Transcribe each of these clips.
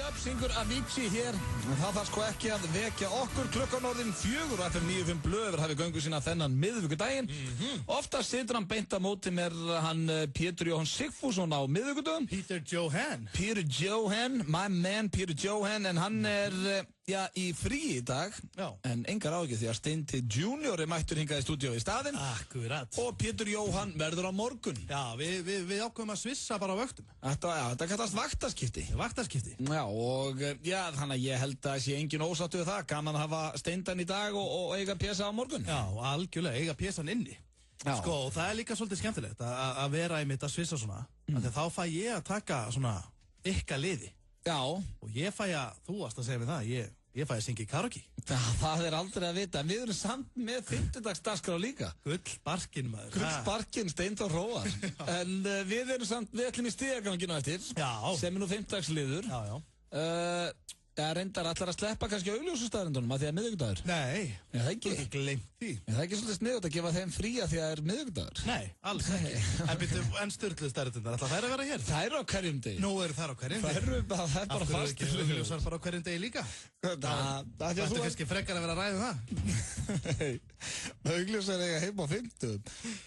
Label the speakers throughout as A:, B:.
A: Up syngur Avicii hér. Það þarf sko ekki að vekja okkur klukkan orðin 4 og FM 95 blöður hafi göngu sína þennan miðvikudaginn. Oftast situr hann beint á móti mér hann Pétur Jóhann Sigfússon á miðvikudagum.
B: Peter Johan, my man Peter Johan, en hann í frí í dag.
A: Já.
B: En engar áhyggjur því að Steindi Junior mættur hingað í stúdíó í staðinn.
A: Akkurat.
B: Og Pétur Jóhann verður á morgun.
A: Já, við ákveðum að svissa bara á vöktum.
B: Þetta kallast vaktaskipti. Já, og þannig að ég held að sé engin ósáttu við það. Gaman að hafa Steindan í dag og eiga pésa á morgun.
A: Já, algjörlega, eiga pésan inni.
B: Já.
A: Sko, og það líka svolítið skemmtilegt að vera einmitt að svissa svona. Þannig að þá fæ ég að taka svona ykkar liði.
B: Já.
A: Og ég fæ að, þú varst að segja mig það, ég fæ að syngja í karaoke.
B: Það aldrei að vita, við erum samt með 50-dagsdagskrá líka.
A: Gullbarkinn maður.
B: Gullbarkinn, Steindór Hróar. En við ætlum í stigaganginu eftir.
A: Já.
B: Sem nú 5-dagsliður.
A: Já.
B: Reyndar allar að sleppa kannski augljósustæðarindunum að því að miðvikudagur.
A: Nei,
B: er það ekki?
A: Ég gleymt því.
B: Er það ekki svolítið sniðugt að gefa þeim frí að því að það er miðvikudagur?
A: Nei, alls ekki. En sturluð stæðarindunar, ætla þær að vera hér?
B: Þær eru á hverjum degi.
A: Nú eru þær á hverjum degi.
B: Það er bara fast.
A: Af hverju ekki augljósar bara á hverjum degi líka? Það er kannski frekar að vera að ræða það.
B: Nei, augljósar eiga heim á 50.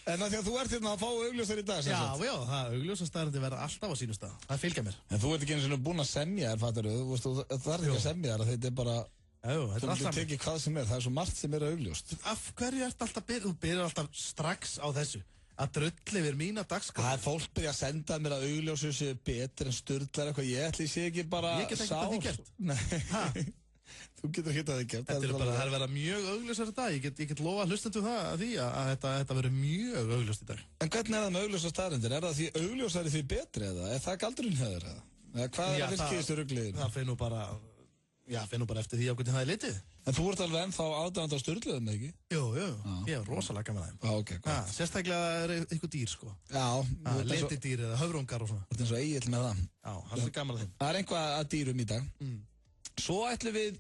B: En að því að þú ert hérna að fá augljósar í dag.
A: Já, það augljósastæðarindur verða alltaf á sínu stað. Það fylgja mér.
B: En þú ert ekki eins og búinn að semja þér, fattarðu? Þú þarf ekki að semja þér, þetta er bara... þú getur tekið hvað sem það er svo margt sem augljóst.
A: Af hverju ert alltaf þú byrjar alltaf strax á þessu að drulli yfir mína dagskrá?
B: Það er fólk byrja að senda mér að augljósu séu betur en sturlar eitthvað, ég ætli sé ekki bara
A: ég get ekki að því gert.
B: Nei, þú getur ekki að því gert.
A: Það er verið mjög augljósar í dag, ég get lofa hlustendur það að því að þetta verður mjög augljóst í dag.
B: En hvernig er það með augljósa staðreyndir? Er það því augljósari því betri eða? Er það galdurinn höður eða? Hvað er að virka í þessu rugliðinu?
A: Það fer nú bara eftir því á hvernig það er litið.
B: En þú ert alveg ennþá aðdáandi á sturluðum, ekki?
A: Jú, ég er rosalega gaman að þeim.
B: Ok, gott.
A: Sérstaklega er eitthvað dýr, sko.
B: Já.
A: Letidýr eða höfrungar og svona.
B: Þú ert eins og Egill með það.
A: Já, það er gaman að þeim.
B: Það er einhvað að dýrum í dag. Svo ætlum við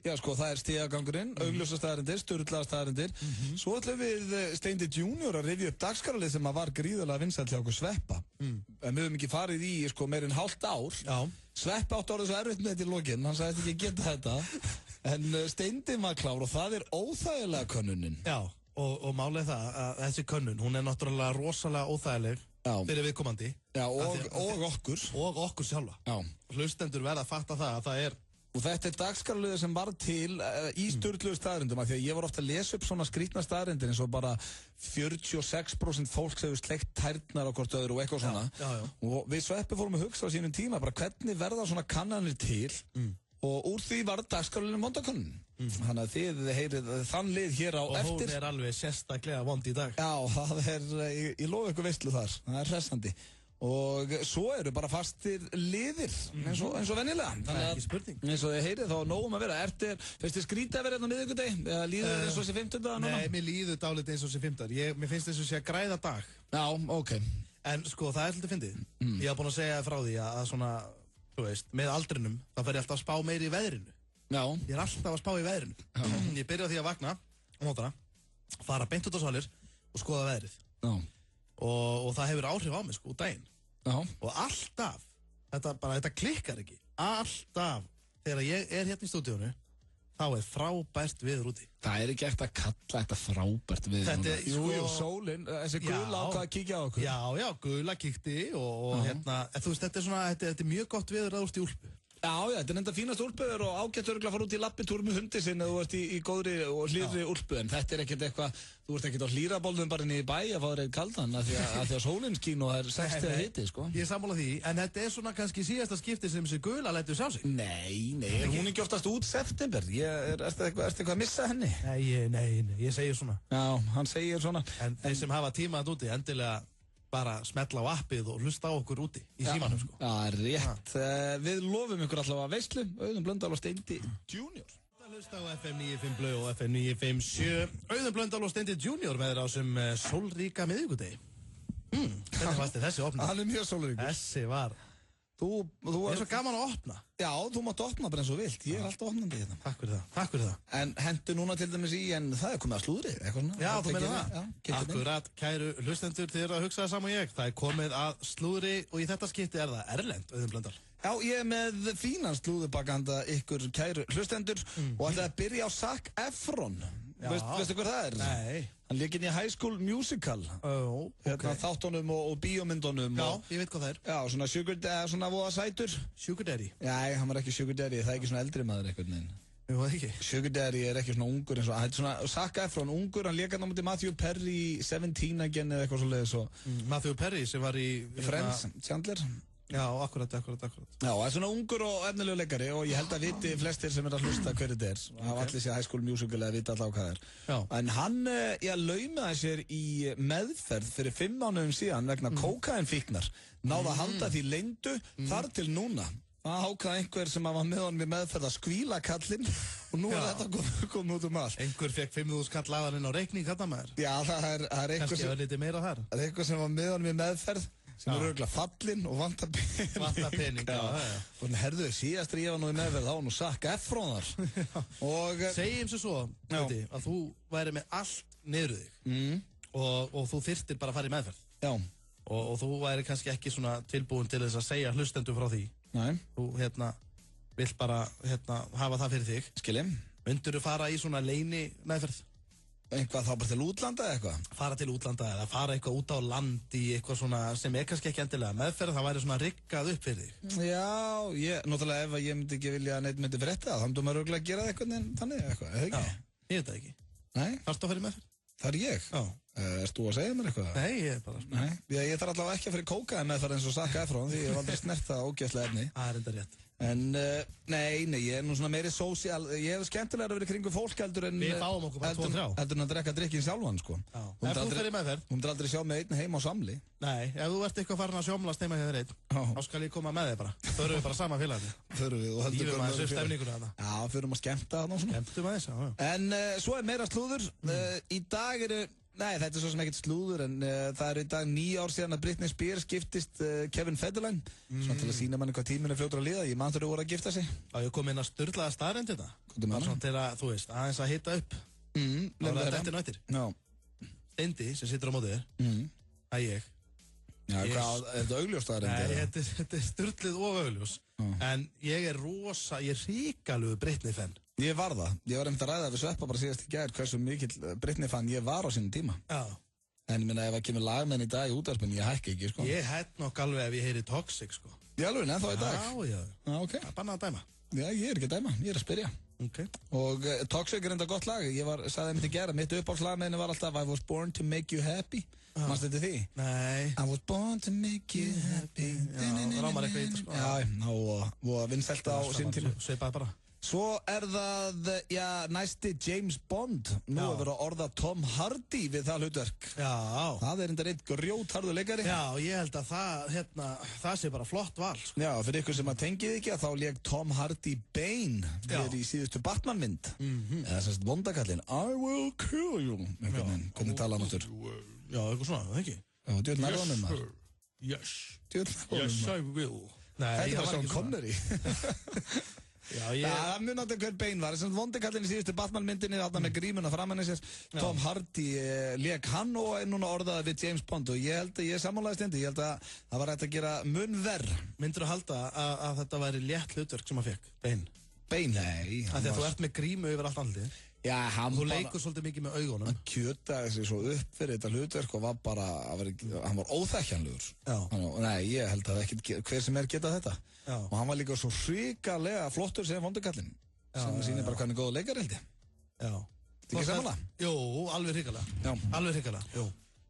B: það er stigagangurinn, augljósa staðarindir, sturlaða staðarindir. Svo ætlum við Steindi Junior að rifja upp dagskráralið sem var gríðarlega vinsæll hjá okkur Sveppa. En við höfum ekki farið í meir en hálft ár.
A: Já.
B: Sveppa átti orðið svo erfitt með þetta í lokin, hann sagði ekki geta þetta. En Steindi var klár og það er óþægilega könnunin.
A: Já, og málið það að þessi könnun, hún er náttúrulega rosalega óþægileg fyrir viðkomandi.
B: Já, og okkur.
A: Og okkur sjálfa.
B: Já.
A: Hlustendur verða að fatta það að það er...
B: Og þetta er dagskráraliður sem var til í sturluðu staðrindum af því að ég var ofta að lesa upp svona skrítna staðrindir eins og bara 46% fólks hefur sleikt tærnar á hvort öðru og eitthvað svona.
A: Já.
B: Og við Sveppi fórum að hugsa á sínum tíma bara hvernig verða svona kannanir til og úr því var dagskráraliðurinn vondakönnun. Þannig að þið heyrið þann lið hér á eftir.
A: Og hún er alveg sérstaklega vond í dag.
B: Já, það er, ég lofa ykkur veistlu þar, það er hressandi. Og svo eru bara fastir liðir eins og venjulega.
A: Það er ekki spurning.
B: Eins og þið heyrið þá nógum að vera. Finnst þið skrítið að vera hérna á miðvikudegi? Eða líður þið eins og þessi 15 daga núna?
A: Nei, mér líður dálítið eins og þessi 15 dagar. Mér finnst þess að sé að græða dag.
B: Já, ok.
A: En sko, það er svolítið fyndið. Ég haf búin að segja frá því að svona, þú veist, með aldrinum, þá fer ég alltaf að spá meiri í veðrinu.
B: Já.
A: Ég er alltaf að spá í veðrinu. Ég byrja á því að vakna á mótana, fara beint út á svalir og skoða veðrið.
B: Já.
A: Og það hefur áhrif á mig sko út daginn.
B: Já.
A: Og alltaf, þetta klikkar ekki. Alltaf, þegar ég er hérna í stúdíónu, þá er frábært viður úti.
B: Það er ekki eftir að kalla þetta frábært viður.
A: Þetta er,
B: jú, sólin, þessi gula ákvað að kíkja á okkur.
A: Já, gula kíkti og hérna, þú veist, þetta er svona, þetta er mjög gott viður að úrst í úlpu.
B: Já, þetta er enda fínast úlpuður og ágætt örgulega að fara út í lappitúr með hundi sinni eða þú ert í góðri og hlýrri úlpu, en þetta er ekkert eitthvað, þú ert ekkert á hlýrabólnum bara inn í bæ að fá þér eitt kaldan af því að sólinn skín og það er 60 að hiti, sko.
A: Ég er sammála því, en þetta er svona kannski síðasta skipti sem þessi gula lætur sjá sig.
B: Nei, er hún ekki oftast út september? Ertu eitthvað að missa henni?
A: Nei, ég segir svona.
B: Já, hann segir svona.
A: En þeir sem hafa tíma að úti, endilega bara smetla á appið og hlusta á okkur úti í símanum, sko.
B: Já, rétt. Við lofum ykkur allavega veislu, Auðun Blöndal og Steindi Junior.
A: Hlusta á FM 95 Blöð og FM 957. Auðun Blöndal og Steindi Junior með þér á sem sólríka miðvikudegi. Hvernig fannst þér þessi opna?
B: Hann er mjög sólríkur.
A: Þessi var.
B: Þú
A: er svo gaman að opna.
B: Já, þú mátt opna bara eins og vilt. Ég er alltaf opnandi hérna.
A: Takk fyrir það.
B: En hentu núna til dæmis í, en það er komið að slúðri, eitthvað svona.
A: Já, þú meina það. Akkurat, kæru hlustendur, þið eru að hugsa það saman og ég. Það er komið að slúðri og í þetta skipti er það erlent, Auðun Blöndal.
B: Já, ég með fínan slúðubakanda ykkur kæru hlustendur og ætlaði að byrja á Zac Efron. Veistu hver það er?
C: Nei.
B: Hann lék inn í High School Musical. Þáttunum og bíómyndunum.
C: Já, ég veit hvað það er.
B: Já, svona sugar daddy, svona voða sætur.
C: Sugar daddy?
B: Nei, hann var ekki sugar daddy, það er ekki svona eldri maður eitthvað neginn.
C: Jú, það ekki.
B: Sugar daddy er ekki svona ungur eins og, hann er svona Zac Efron, ungur, hann lék hann á móti Matthew Perry í 17 again eða eitthvað svoleiðis og...
C: Matthew Perry sem var í...
B: Friends, Chandler.
C: Já, akkurat.
B: Já, það er svona ungur og efnilegu leikari og ég held að viti flestir sem er að hlusta hverju þetta er. Það hafa allir séð High School Musical eða vita alltaf hvað það er.
C: Já.
B: En hann, laumaði sér í meðferð fyrir 5 mánuðum síðan vegna kókaínfíknar. Náði að halda því leyndu þar til núna. Það ákvað einhver sem var með honum í meðferð að skvíla kallinn og nú er þetta komið út allt.
C: Einhver fekk 5.000 kall lagðan inn á reikning, þetta maður.
B: Já, það er einhver
C: Kannski var litið meira þar.
B: Það er einhver sem var með honum í meðferð sem er örugglega fallinn og vantar pening.
C: Vantar pening, já.
B: Og herðu, síðastri ég var nú í meðferð, þá var nú Zac Efron þar. Og
C: segjum svo veitir, að þú væri með allt niður þig og þú þyrftir bara að fara í meðferð.
B: Já.
C: Og þú væri kannski ekki svona tilbúin til þess að segja hlustendur frá því.
B: Nei.
C: Þú vill bara hafa það fyrir þig.
B: Skiljum.
C: Myndirðu fara í svona leyni meðferð?
B: Eitthvað þá bara til útlanda eða eitthvað?
C: Fara til útlanda eða fara eitthvað út á land í eitthvað svona sem er kannski ekki endilega meðferð, það væri svona riggað upp fyrir þig.
B: Já, náttúrulega ef ég myndi ekki vilja að neitt myndi frétta það, þá myndum maður örugglega að gera það eitthvað þannig eitthvað, eða ekki?
C: Já, ég veit það ekki.
B: Nei?
C: Þarftu að fara í meðferð?
B: Það er ég?
C: Já.
B: Erst þú að segja mér eitthvað?
C: Nei, ég er bara...
B: Nei, ég þarf allavega ekki að fara í kókaín meðferð eins og Zac Efron því ég hef aldrei snert það ógeðslega efni.
C: Það er enda rétt.
B: En, nei, ég er nú svona meiri sósíal, ég hef skemmtilega verið kringu fólk heldur en...
C: Við fáum okkur bara 2-3.
B: Heldur en að drekka drikkin sjálfan, sko.
C: Já, ef þú fer í meðferð...
B: Þú myndir aldrei sjá mig einn heima á samli.
C: Nei, ef þú ert eitthvað farin að sjómlast heima hjá þér einn, þá skal ég koma með þig bara. Förum við bara sama félaginu.
B: Förum við og heldur...
C: Lífum aðeins upp stefninguna þarna.
B: Já, förum að skemmta þarna og svona.
C: Skemmtum aðeins, já.
B: En svo er meira slúður. Í dag eru... Nei, þetta er svo sem ekkert slúður en það er í dag 9 ár síðan að Britney Spears giftist Kevin Federline. Svona til að sína manni hvað tíminn er fljótur að líða. Ég man þau voru að gifta sig.
C: Já, ég kom inn að sturlaða staðreynd þetta.
B: Bara
C: svona til að, þú veist, aðeins að hita upp. Þá er þetta eftir nættir.
B: Já.
C: Steindi sem situr á mótið þér. Það er ég.
B: Já, hvað, er þetta augljóst staðreynd?
C: Nei, þetta er sturlið og augljós. En ég er ríkalegu Britney-fan.
B: Ég var það. Ég var einmitt að ræða við Sveppa bara síðast í gær hversu mikill Britney-fan ég var á sínum tíma.
C: Já.
B: En ég minna ef það kemur lag með henni í dag í útvarpinu, ég hækki ekki, sko.
C: Ég hætt nokk alveg ef ég heyri Toxic, sko.
B: Í alveg, ennþá í dag?
C: Já.
B: Ok.
C: Það er bannað að dæma.
B: Já, ég er ekki að dæma, ég er að spyrja.
C: Ok.
B: Og Toxic er enda gott lag. Ég sagði einmitt í gær að mitt uppáhaldslag með henni var alltaf I was born to make you happy. Manstu þetta því?
C: Nei.
B: I was born to make you happy.
C: Já, rámar eitthvað í þetta, sko.
B: Já, og vinsælta á sín tíma.
C: Sveipaði bara.
B: Svo er það, næsti James Bond. Nú er verið að orða Tom Hardy við það hlutverk.
C: Já.
B: Það er enda reitt grjótharður leikari.
C: Já, ég held að það sé bara flott val, sko.
B: Já, fyrir ykkur sem að tengið ekki að þá lék Tom Hardy Bane fyrir í síðustu Batman-mynd. Eða sérst vondakallinn I will kill you. Hvernig tala hann áttur?
C: Já, eitthvað svona, það ekki?
B: Já, djöld nærðanum maður.
C: Yes.
B: Yes,
C: I will.
B: Þetta er bara Sean Connery.
C: Já,
B: það munandi hver Bane var. Þessum vondikallinn í síðustu Batman-myndinni þarna með grímuna framan í sér. Tom Hardy lék hann og er núna orðað við James Bond og ég held að ég sammálaði Steindi. Ég held að það var hægt að gera mun verr.
C: Myndirðu að halda að þetta væri létt hlutverk sem hann fekk?
B: Bane, nei.
C: Þegar þú ert með grímu yfir allt andlið. Já, þú leikur svolítið mikið með augunum.
B: Hann kjötaði sig svo upp fyrir þetta hlutverk og var bara, hann var óþekkjanlegur. Nei, ég held að ekki hver sem geta þetta. Já. Og hann var líka svo hrikalega flottur sem vondikallinn. Sem sýnir bara hvernig góða leikar held ég.
C: Já.
B: Ekki samanlega?
C: Jú, alveg hrikalega. Já. Alveg hrikalega, jú.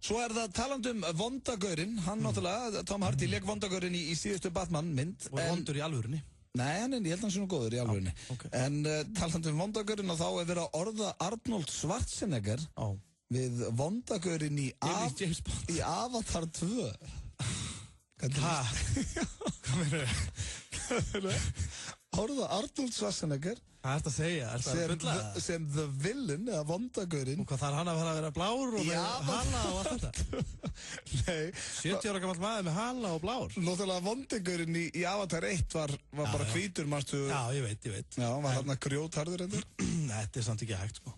B: Svo er það talandum vondagaurinn, hann náttúrulega, Tom Hardy lék vondagaurinn í síðustu Batman-mynd.
C: Og vondur í alvörinni.
B: Nei, ég held að hann sé nú góður í alvörinni. Okay. En talandum vondagurinn og þá er verið að orða Arnold Schwarzenegger við vondagurinn í Avatar 2. Hvað meður þau? Orða Arnold Schwarzenegger
C: Hvað er þetta að segja?
B: Sem the villain eða vondagurinn.
C: Og hvað þarf hann að fara að vera blár og með hala og allt þetta?
B: Nei.
C: 70 ára gamall maður með hala og blár.
B: Náttúrulega vondagurinn í Avatar 1 var bara hvítur, manstu?
C: Já, ég veit.
B: Já, var þarna grjótharður endur?
C: Nei, þetta er samt ekki hægt, sko.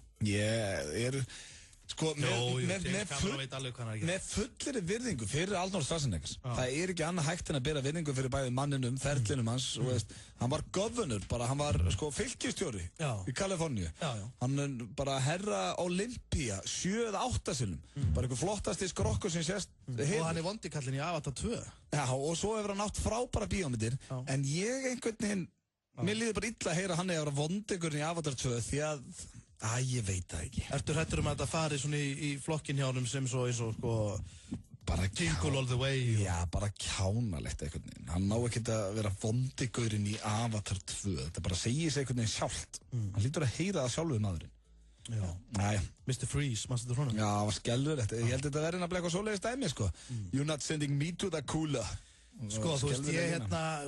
B: Sko, með fullri virðingu fyrir Arnold Schwarzenegger, það ekki annað hægt en að bera virðingu fyrir bæði manninum, ferlinum hans, og veist, hann var governor, bara hann var sko fylkistjóri í Kaliforníu. Hann bara herra Olympia 7 eða 8 sinnum, bara einhver flottasti skrokkur sem sést.
C: Og hann vondikallinn í Avatar 2.
B: Já, og svo hefur hann átt frábæra bíómyndir, en ég einhvern veginn, mér líður bara illa að heyra hann að vera vondikurinn í Avatar 2 því að ég veit það ekki.
C: Ertu hrættur að þetta fari svona í flokkin hjá honum sem svo eins og sko
B: bara
C: Jingle All the Way
B: Já, bara kjánalegt einhvern veginn. Hann ná ekkert að vera vondigurinn í Avatar 2. Þetta bara segir sig einhvern veginn sjálft. Hann lítur að heyra það sjálfuð maðurinn.
C: Já.
B: Næja.
C: Mr. Freeze, mannstu þetta svona?
B: Já, það var skelfilegt. Ég held þetta verið nefnilega eitthvað svoleiðis dæmi, sko. You're not sending me to the cooler.
C: Sko, þú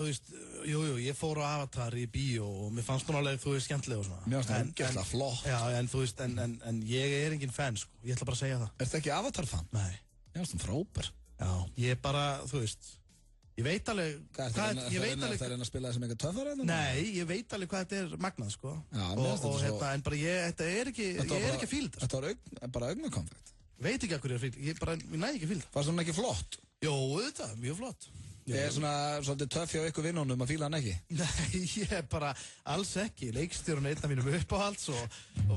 C: veist, ég fór á Avatar í bíó og mér fannst hún alveg, þú veist, skemmtileg og svona.
B: Mér fannst það umgjörlega flott.
C: Já, en þú veist, en ég engin fan, sko. Ég ætla bara að segja það.
B: Ertu ekki Avatar-fan?
C: Nei.
B: Mér fannst það frábær.
C: Já, ég bara, þú veist, ég veit alveg...
B: Það er að spila það sem eitthvað töffar eða?
C: Nei, ég veit alveg hvað þetta magnað, sko.
B: Já,
C: en bara þetta ekki að fíla þetta.
B: Þetta var bara augnakonfekt.
C: Veit ekki að hverju er fíla, ég næ ekki að fíla það.
B: Fannst hún ekki flott?
C: Jó, þetta, mjög flott.
B: Ég svona svolítið töff hjá ykkur vinnunum að fíla hann ekki?
C: Nei, ég bara alls ekki. Leikstjórun einn af mínum uppáhalds og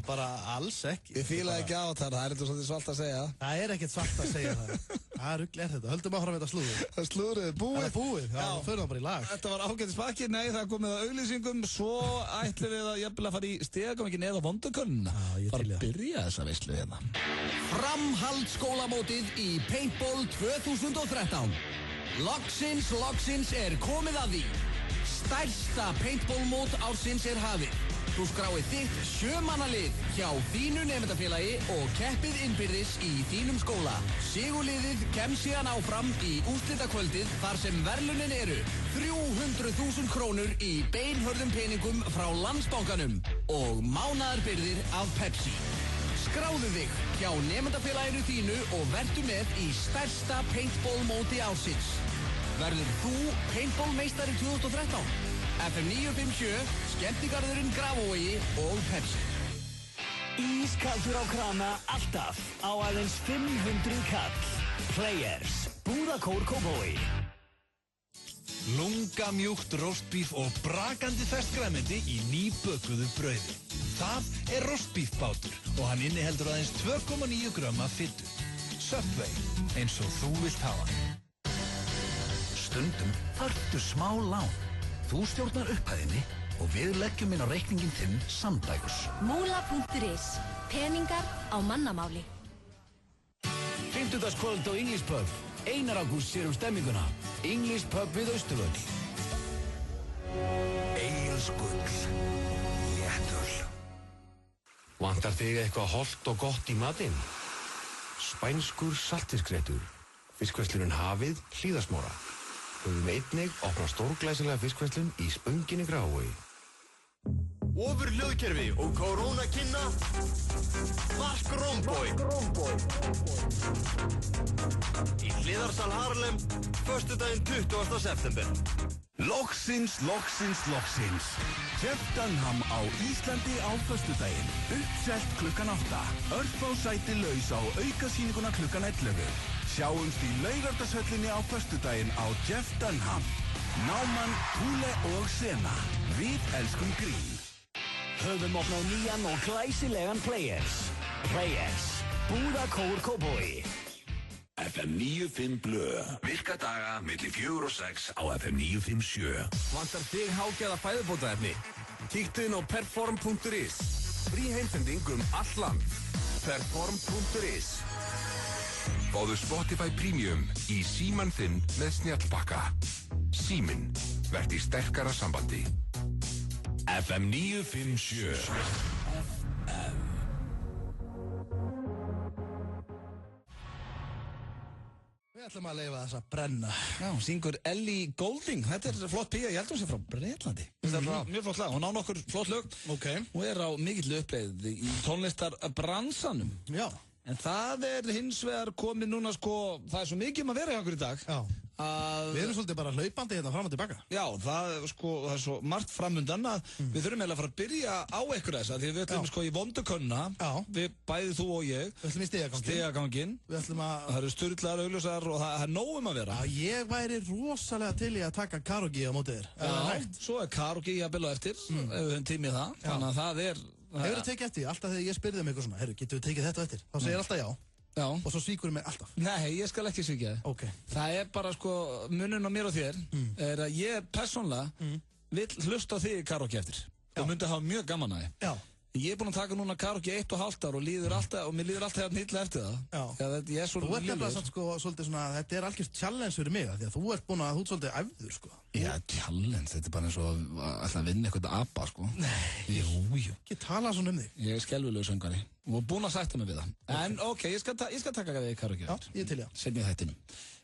C: bara alls ekki.
B: Ég fílaði ekki Avatar, það er eitthvað svolítið svalt að segja.
C: Það er ekkert svalt að segja það. Það rugl þetta. Höldum áfram þetta slúður.
B: Það slúðrið er búið.
C: Það er búið, já, förum það bara í lag.
B: Þetta var ágætis pakki, nei, það komið að auglýsingum, svo ætlum við að jafnvel að fara í stigaganginn eða vondukörnuna. Bara að byrja þessa veislu hérna.
D: Framhaldsskólamótið í Paintball 2013. Loksins er komið að því. Stærsta paintball-mót ársins er hafið. Þú skráið þitt 7-mannalið hjá þínu nemendafélagi og keppið innbyrðis í þínum skóla. Sigurliðið kemst síðan áfram í úrslitakvöldið þar sem verðlaunin eru 300.000 krónur í beinhörðum peningum frá Landsbankanum og mánaðarbyrðir af Pepsi. Skráðu þig hjá nemendafélaginu þínu og vertu með í stærsta paintball-móti ársins. Verður þú paintball-meistari 2013? FM 957, Skemmtigarðurinn Grafarvogi og Pepsi.
E: Ískaldur á krana alltaf á aðeins 500 kall. Players, Búðakór Kópavogi.
F: Lungamjúkt róstbíf og brakandi ferskt grænmeti í nýbökuðu brauði. Það er róstbífbátur og hann inniheldur aðeins 2,9 grömm af fitu. Subway, eins og þú vilt hafa.
G: Stundum þarftu smá lán. Þú stjórnar upphæðinni og við leggjum inn á reikningin þinn samdægurs.
H: Múla.is. Peningar á mannamáli.
D: 50-dagskvöld á English Pub. Einar Ágúst sér stemminguna. English Pub við Austurvöll.
G: Egilsgull. Léttöl.
I: Vantar þig eitthvað hollt og gott í matinn? Spænskur saltfiskréttur. Fiskverslunum Hafið, Hlíðasmára. Höfum einnig opnað stórglæsilega fiskverslun í Spönginni Grafarvogi.
J: Ofur hljóðkerfi og korónakynna. Mark Romboy. Í Hliðarsal Harlem, föstudaginn 20. september.
K: Loksins. Jeff Dunham á Íslandi á föstudaginn. Uppselt klukkan 8. Örfá sæti laus á aukasýninguna klukkan 11. Sjáumst í Laugardalshöllinni á föstudaginn á Jeff Dunham. Náman, Húle og Sena. Við elskum grín.
E: Höfum opnað nýjan og glæsilegan Players. Players, Búðakór Kópavogi.
K: FM 95 Blö. Virka daga milli 4 og 6 á FM 957.
L: Vantar þig hágæða fæðubótaefni? Kíktu inn á perform.is. Frí heimsending all land. Perform.is.
M: Fáðu Spotify Premium í símann þinn með snjallbakka. Síminn, verð í sterkara sambandi.
K: FM 957.
C: Við ætlum að leyfa þess að brenna.
B: Já, hún syngur Ellie Goulding. Þetta er flott pía, ég held hún sé frá Bretlandi. Þetta er mjög flott lag, hún á nokkur flott lög.
C: Ok.
B: Hún er á mikill uppleið í tónlistarbransanum.
C: Já.
B: En það er hins vegar komið núna, sko, það er svo mikið að vera hjá okkur í dag.
C: Já. Við erum svolítið bara hlaupandi hérna fram og tilbaka.
B: Já, það er svo margt framundan að við þurfum eiginlega að fara að byrja á eitthvað þess að því við ætlum sko í vondukönna, við bæði þú og ég.
C: Við ætlum í
B: stigaganginn.
C: Við ætlum að...
B: Það eru sturlaðar, augljósar og það er nóg að vera.
C: Já, ég væri rosalega til í að taka karaoke á móti þér.
B: Já, svo er karaoke jafnvel á eftir, ef við höfum tími í það. Þannig að það er...
C: Hefur þú tekið eftir? Alltaf þegar ég spyrði eitthvað svona, herru, getur við tekið þetta eftir? Þá segir alltaf já.
B: Já.
C: Og svo svíkur mig alltaf.
B: Nei, ég skal ekki svíkja þig.
C: Ok.
B: Það er bara munun á mér og þér er að ég persónlega vill hlusta á þig í karaoke eftir. Og myndi hafa mjög gaman að þig.
C: Já.
B: Ég er búinn að taka núna karaoke 1,5 ár og mér líður alltaf hérna illa eftir það.
C: Já.
B: Ég er svo
C: þú ert nefnilega svolítið svona, þetta er algjört challenge fyrir mig því að þú ert svolítið æfður sko.
B: Já, challenge, þetta er bara eins og að vinna eitthvað apa sko.
C: Nei,
B: jú.
C: Ekki tala svona þig.
B: Ég er skelfilegur söngari og búinn að sætta mig við það. En ok, ég skal taka þig í karaoke.
C: Já, ég til já.
B: Seinni í þættinum.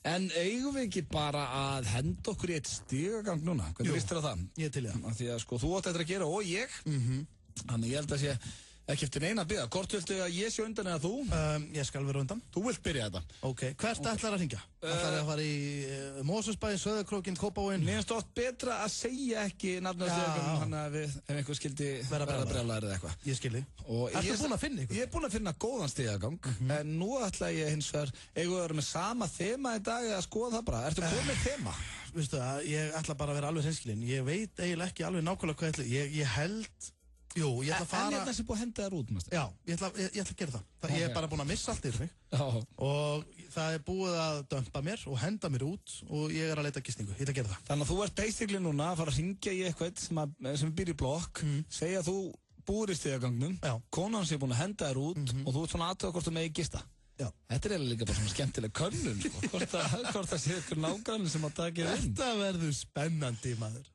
B: En eigum við ekki bara að henda okkur í eitt stigagang núna? Hvernig líst þér á það?
C: Ég til já.
B: Því að þú átt eftir að gera og ég. Þannig ég held að sé ekki eftir neina að byrja. Hvort viltu að ég sé undan eða þú?
C: Ég skal vera undan.
B: Þú vilt byrja þetta?
C: Ok. Hvert ætlar að hringja? Ætlar að fara í Mosfellsbæ, Sauðárkrókinn, Kópavoginn?
B: Mér finnst oft betra að segja ekki nafnastegum hann að ef einhver skildi vera brjálaður eða eitthvað.
C: Ég skildi. Ertu búinn að finna ykkur?
B: Ég er búinn að finna góðan stigagang, en nú ætla ég hins vegar eigum við að vera með sama þema í dag eða skoða það bara. Ertu komið með þema?
C: Veistu það, ég ætla bara að vera alveg hreinskilinn. Ég veit eiginlega ekki alveg nákvæmlega hvað ég held. Jú, ég ætla að fara...
B: En þetta sé búið að henda þér út, mæstu?
C: Já, ég ætla að gera það. Ég er bara búinn að missa allt yfir mig.
B: Já.
C: Og það er búið að dömpa mér og henda mér út og ég er að leita gistingu. Ég ætla að gera það.
B: Þannig að þú ert basically núna að fara að hringja í eitthvað sem býr í blokk, segja að þú búir í stigagangnum, konan sé búin að henda þér út og þú ert svona aðtöða hvort þú megi gista.
C: Já.
B: Þetta er eiginlega líka bara svona skemmtileg könnun, sko. Hvort það sé ykkur nágrann sem að taka þér inn.
C: Þetta verður spennandi, maður.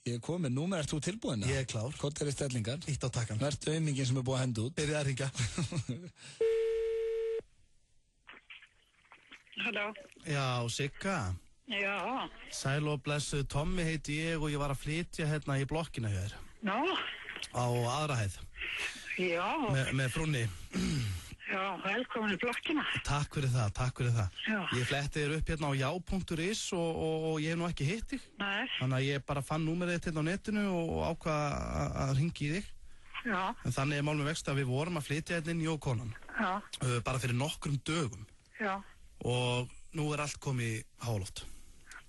B: Ég er komið, númer, ert þú tilbúin?
C: Ég er klár.
B: Hvort er í stellingar?
C: Ítt á takkan.
B: Vertu aumingin sem er búið að henda út.
C: Byrja að hringja.
N: Halló.
C: Já, Sigga.
N: Já.
C: Sæl og blessuð, Tommi heiti ég og ég var að flytja hérna í blokkina hér.
N: Nó.
C: Á aðra hæð.
N: Já.
C: Með frúnni.
N: Já, velkomin í blokkina.
C: Takk fyrir það.
N: Já.
C: Ég fletti þér upp hérna á já.is og ég hef nú ekki hitt þig.
N: Nei.
C: Þannig að ég bara fann númerið þitt hérna á netinu og ákvað að hringja í þig.
N: Já.
C: En þannig er mál með vexti að við vorum að flytja hérna inn í konan.
N: Já.
C: Bara fyrir nokkrum dögum.
N: Já.
C: Og nú er allt komið í háloft.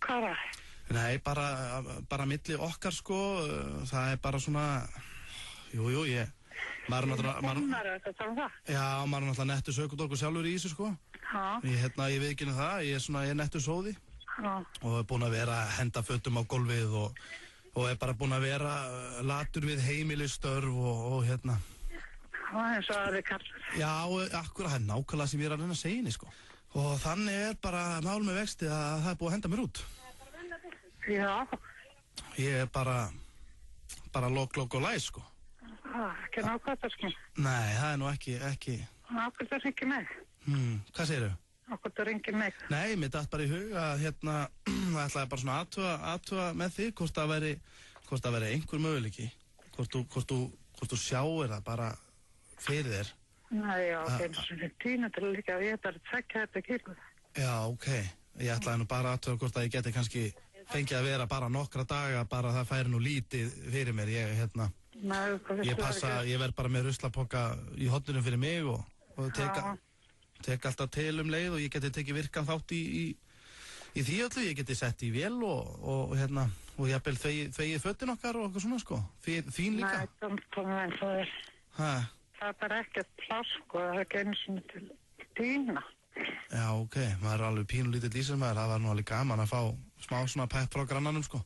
N: Hvað er?
C: Nei, bara milli okkar sko. Það er bara svona... Jú, ég... Maður er náttúrulega... Já, maður er náttúrulega nettur sökudólkur sjálfur í þessu, sko.
N: Já.
C: Ég viðkynni það, ég er nettur sóði.
N: Já.
C: Og er búinn að vera að henda fötum á gólfið og er bara búinn að vera latur við heimilistörf og hérna.
N: Það er eins og aðri kallar.
C: Já, akkurat, það er nákvæmlega sem ég er að reyna að segja henni, sko. Og þannig er bara mál með vexti að það er búið að henda mér út.
N: Já.
C: Ég er bara lokk og læs, sko.
N: Ekki nákvæmt það, sko.
C: Nei, það er nú ekki...
N: Nákvæmt það ringi mig.
C: Hvað segirðu?
N: Nákvæmt það ringi mig.
C: Nei, mér datt bara í hug að hérna, það ætlaði bara svona aðtuga með þig, hvort það veri einhver möguleiki. Hvort þú sjáir það bara fyrir þér.
N: Nei, já, eins og tína til líka að ég bara tsekka þetta kílu.
C: Já, ok. Ég ætlaði nú bara aðtuga hvort að ég geti kannski fengið að vera bara nokkra daga, bara það færi nú lítið fyrir mér. Ég verð bara með ruslapoka í horninu fyrir mig og tek alltaf til leið og ég geti tekið virkan þátt í því öllu. Ég geti sett í vél og jafnvel þvegið fötin okkar og eitthvað svona, sko. Þín líka.
N: Nei, það er bara ekkert pláss, sko. Það er ekki einu svona til dýna.
C: Já, ok. Maður er alveg pínulítið dísilmaður. Það var nú alveg gaman að fá smá svona pepp frá grannanum, sko.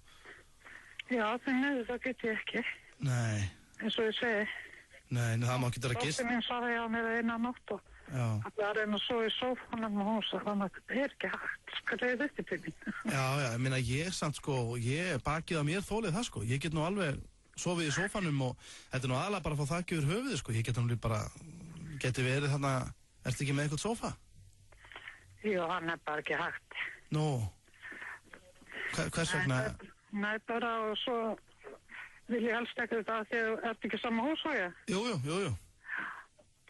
N: Já, það get ég ekki.
C: Nei.
N: Eins og ég segi.
C: Nei, það má ekki vera gist.
N: Dóttir mín svaraði á mér eina nótt og það var einn og svo í sófanum og hún sagði að það er ekki hægt, skræðið þetta til mín.
C: Já, ég meina ég samt, sko, ég bakið að mér þólið það, sko. Ég get nú alveg sofið í sófanum og þetta er nú aðalega bara að fá þakki yfir höfuðið, sko. Ég get nú bara, geti verið þarna, ertu ekki með eitthvað sófa?
N: Jú, hann er bara ekki hægt.
C: Nú, hvers vegna?
N: Nei, bara og svo vil ég helst ekki þetta að þið ert ekki sama hús og ég.
C: Jú.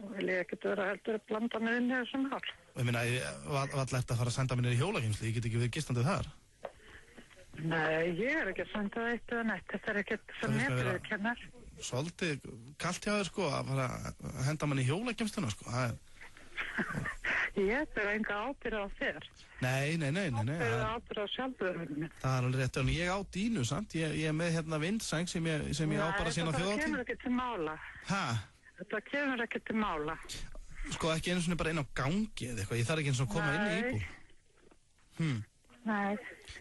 N: og vil ég ekkert vera heldur að blanda mig inn í þessum mál.
C: Ég meina, var alltaf að fara að senda mér í hjólageymslu, ég get ekki verið gistandi þar.
N: Nei, ég er ekki að senda eitt eða neitt, þetta er ekkert sem netið kennar.
C: Svolítið kalt hjá þér sko að fara að henda mann í hjólageymsluna sko, það er...
N: Ég ber enga ábyrgð á þér.
C: Nei.
N: Ábyrgð á sjálfurinn minn.
C: Það er alveg rétt, en ég á dínu samt, ég er með hérna vindsæng sem ég á bara síðan á þjóðatíð.
N: Nei, þetta kemur ekki til mála.
C: Hæ?
N: Þetta kemur ekki til mála.
C: Sko ekki einu svona bara inn á gangi eða eitthvað, ég þarf ekki eins og að koma inn í íbúð.
N: Nei.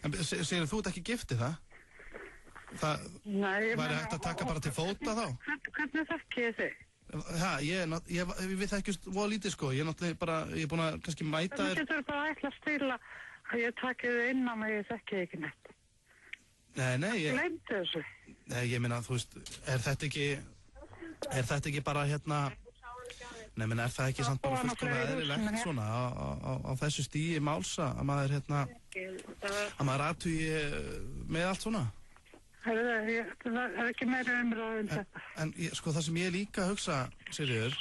C: En segir þú ert ekki giftið það? Það væri hægt að taka bara til fóta þá?
N: Hvernig þekki ég þig?
C: Við þekkjumst voða lítið sko, ég er náttúrulega bara, ég er búin að kannski mæta þér.
N: Það getur bara ætla að stila að ég taki þið inn á mig, ég þekki ekki neitt.
C: Nei,
N: Gleymdu þessu.
C: Nei, ég meina, þú veist, er þetta ekki bara hérna, nei, menn, er það ekki samt bara fullkomlega eðlilegt svona á þessu stíi málsa að maður hérna, að maður athugi með allt svona?
N: Það er ekki meira umræðum þetta.
C: En sko það sem ég líka hugsa, Sigríður...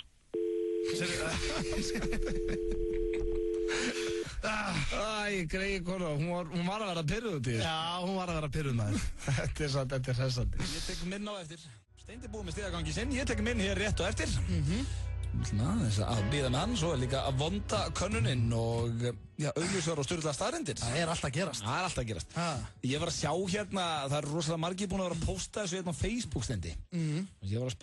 B: Greiði kona, hún var að vera pirruð út í þér.
C: Já, hún var að vera pirruð maður.
B: Þetta er hressandi.
A: Ég tek minn á eftir. Steindi búið með stigagangi sinn, ég tek minn hér rétt og eftir.
B: Þess að býða með hann, svo er líka að vonda könnuninn og auglýsar og styrla staðreyndir.
C: Það er alltaf að gerast.
A: Ég var að sjá hérna, það er rosalega margir búin að vera að posta þessu hérna á Facebook, Steindi. Ég var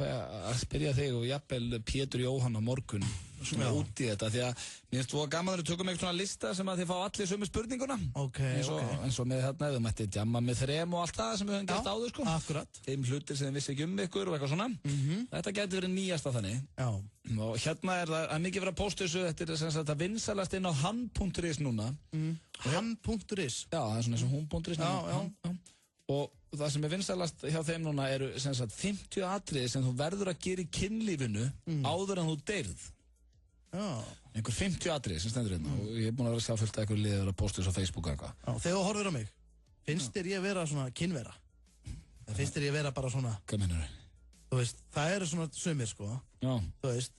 A: að spyrja þig og jafnvel Pétur Jóhann á morgun svona út í þetta, því að mér finnst þú að gaman að við tökum eitthvað svona lista sem að þið fá allir sömu spurninguna. Eins og með hérna, við mætti djamma með þrem og allt það sem við höfum gert áður sko.
C: Akkurat.
A: Þeim hlutir sem þið vissi ekki ykkur og eitthvað svona. Þetta gæti verið nýjasta þannig. Og hérna er það mikið verið að posta þessu, þetta er sem sagt að vinsalast inn á hann.is núna.
C: Hann.is?
A: Já, það er svona eins og hún.is núna. Og það sem er vinsalast hjá þeim núna eru sem sagt 50 atriði sem þú verður að gera í kynlífinu áður en þú deyrð. Einhver 50 atriði sem stendur hérna og ég er búin að vera að sjá fullt að einhver liður að posta þessu á Facebook og eitthvað.
C: Þegar þú horfir á mig, finnst þér ég vera svona kynvera? Finnst þér ég vera bara svona...
A: Hvað mennur þau?
C: Þú veist, það eru svona sumir sko.
A: Já.
C: Þú veist,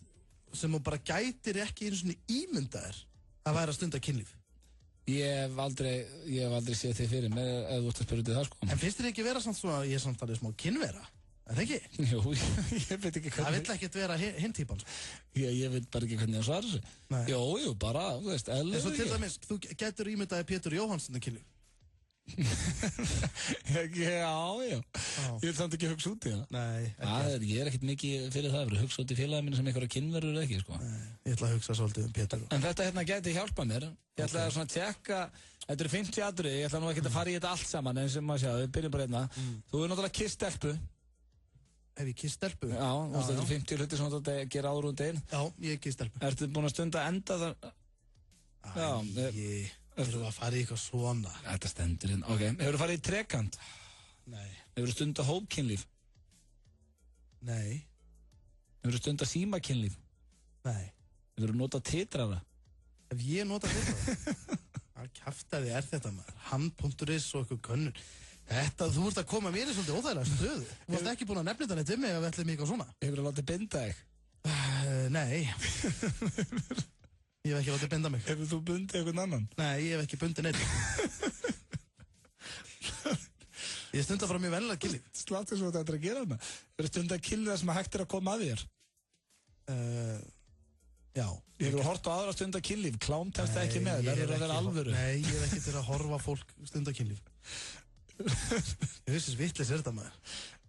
C: sem þú bara gætir ekki einu svona ímyndaðir að væra stunda kynlíf.
A: Ég hef aldrei séð þig fyrir með ef þú ert að spyrja út í það sko.
C: En finnst þér ekki vera svona, ég er samt farið smá kynvera? Er það ekki?
A: Jú, ég veit ekki hvernig...
C: Það vill ekkert vera hinn típan sko.
A: Ég veit bara ekki hvernig það svara þessu. Jú, bara, þú veist, eðlilega.
C: En svo til dæmis, þú getur ímyndaði Pétur Jóhannsson að kynlíf.
A: Já. Ég vil samt ekki hugsa út í það.
C: Nei.
A: Ég er ekkert mikið fyrir það, að hugsa út í félagið minni sem einhverja kynverur eða ekki, sko.
C: Nei, ég ætla að hugsa svolítið Pétur.
A: En þetta hérna geti hjálpað mér. Ég ætla að svona tjekka, þetta eru 50 atriði, ég ætla nú ekki að fara í þetta allt saman, en sem maður sjá, við byrjum bara hérna. Þú er náttúrulega kysst stelpu.
C: Hef ég kysst stelpu?
A: Já, þetta eru 50 hluti sem þú ætla að gera áður um deginn.
C: Já, ég hef kysst stelpu.
A: Ertu búin að stunda enda þar?
C: Erum við að fara í eitthvað svona?
A: Þetta stendur inn, ok. Hefur þú farið í trekant?
C: Nei.
A: Hefur þú stundað hópkynlíf?
C: Nei.
A: Hefur þú stundað símakynlíf?
C: Nei.
A: Hefur þú notað titrara?
C: Ef ég notað titrara? Hvað kjaftaði er þetta maður? Hann.is og eitthvað könnur. Þetta, þú ert að koma mér í svolítið óþægilega stöðu. Þú varst ekki búin að nefna þetta neitt um mig ef við ætlum eitthvað svona.
A: Hefur þú látið binda þig?
C: Nei. Ég hef ekki látið binda mig.
A: Hefur þú bundið einhvern annan?
C: Nei, ég hef ekki bundið neitt. Ég stunda bara mjög vennilega kynlíf.
A: Sláttu svo þetta að gera hana. Hefur þú stundað kynlíf sem að hægt er að koma að þér?
C: Já.
A: Hefur þú hort á aðra stundað kynlíf? Klám telst það ekki með, verður að vera alvöru.
C: Nei, ég hef ekki til að horfa fólk stundað kynlíf. Ég veist þess vitleis er þetta maður.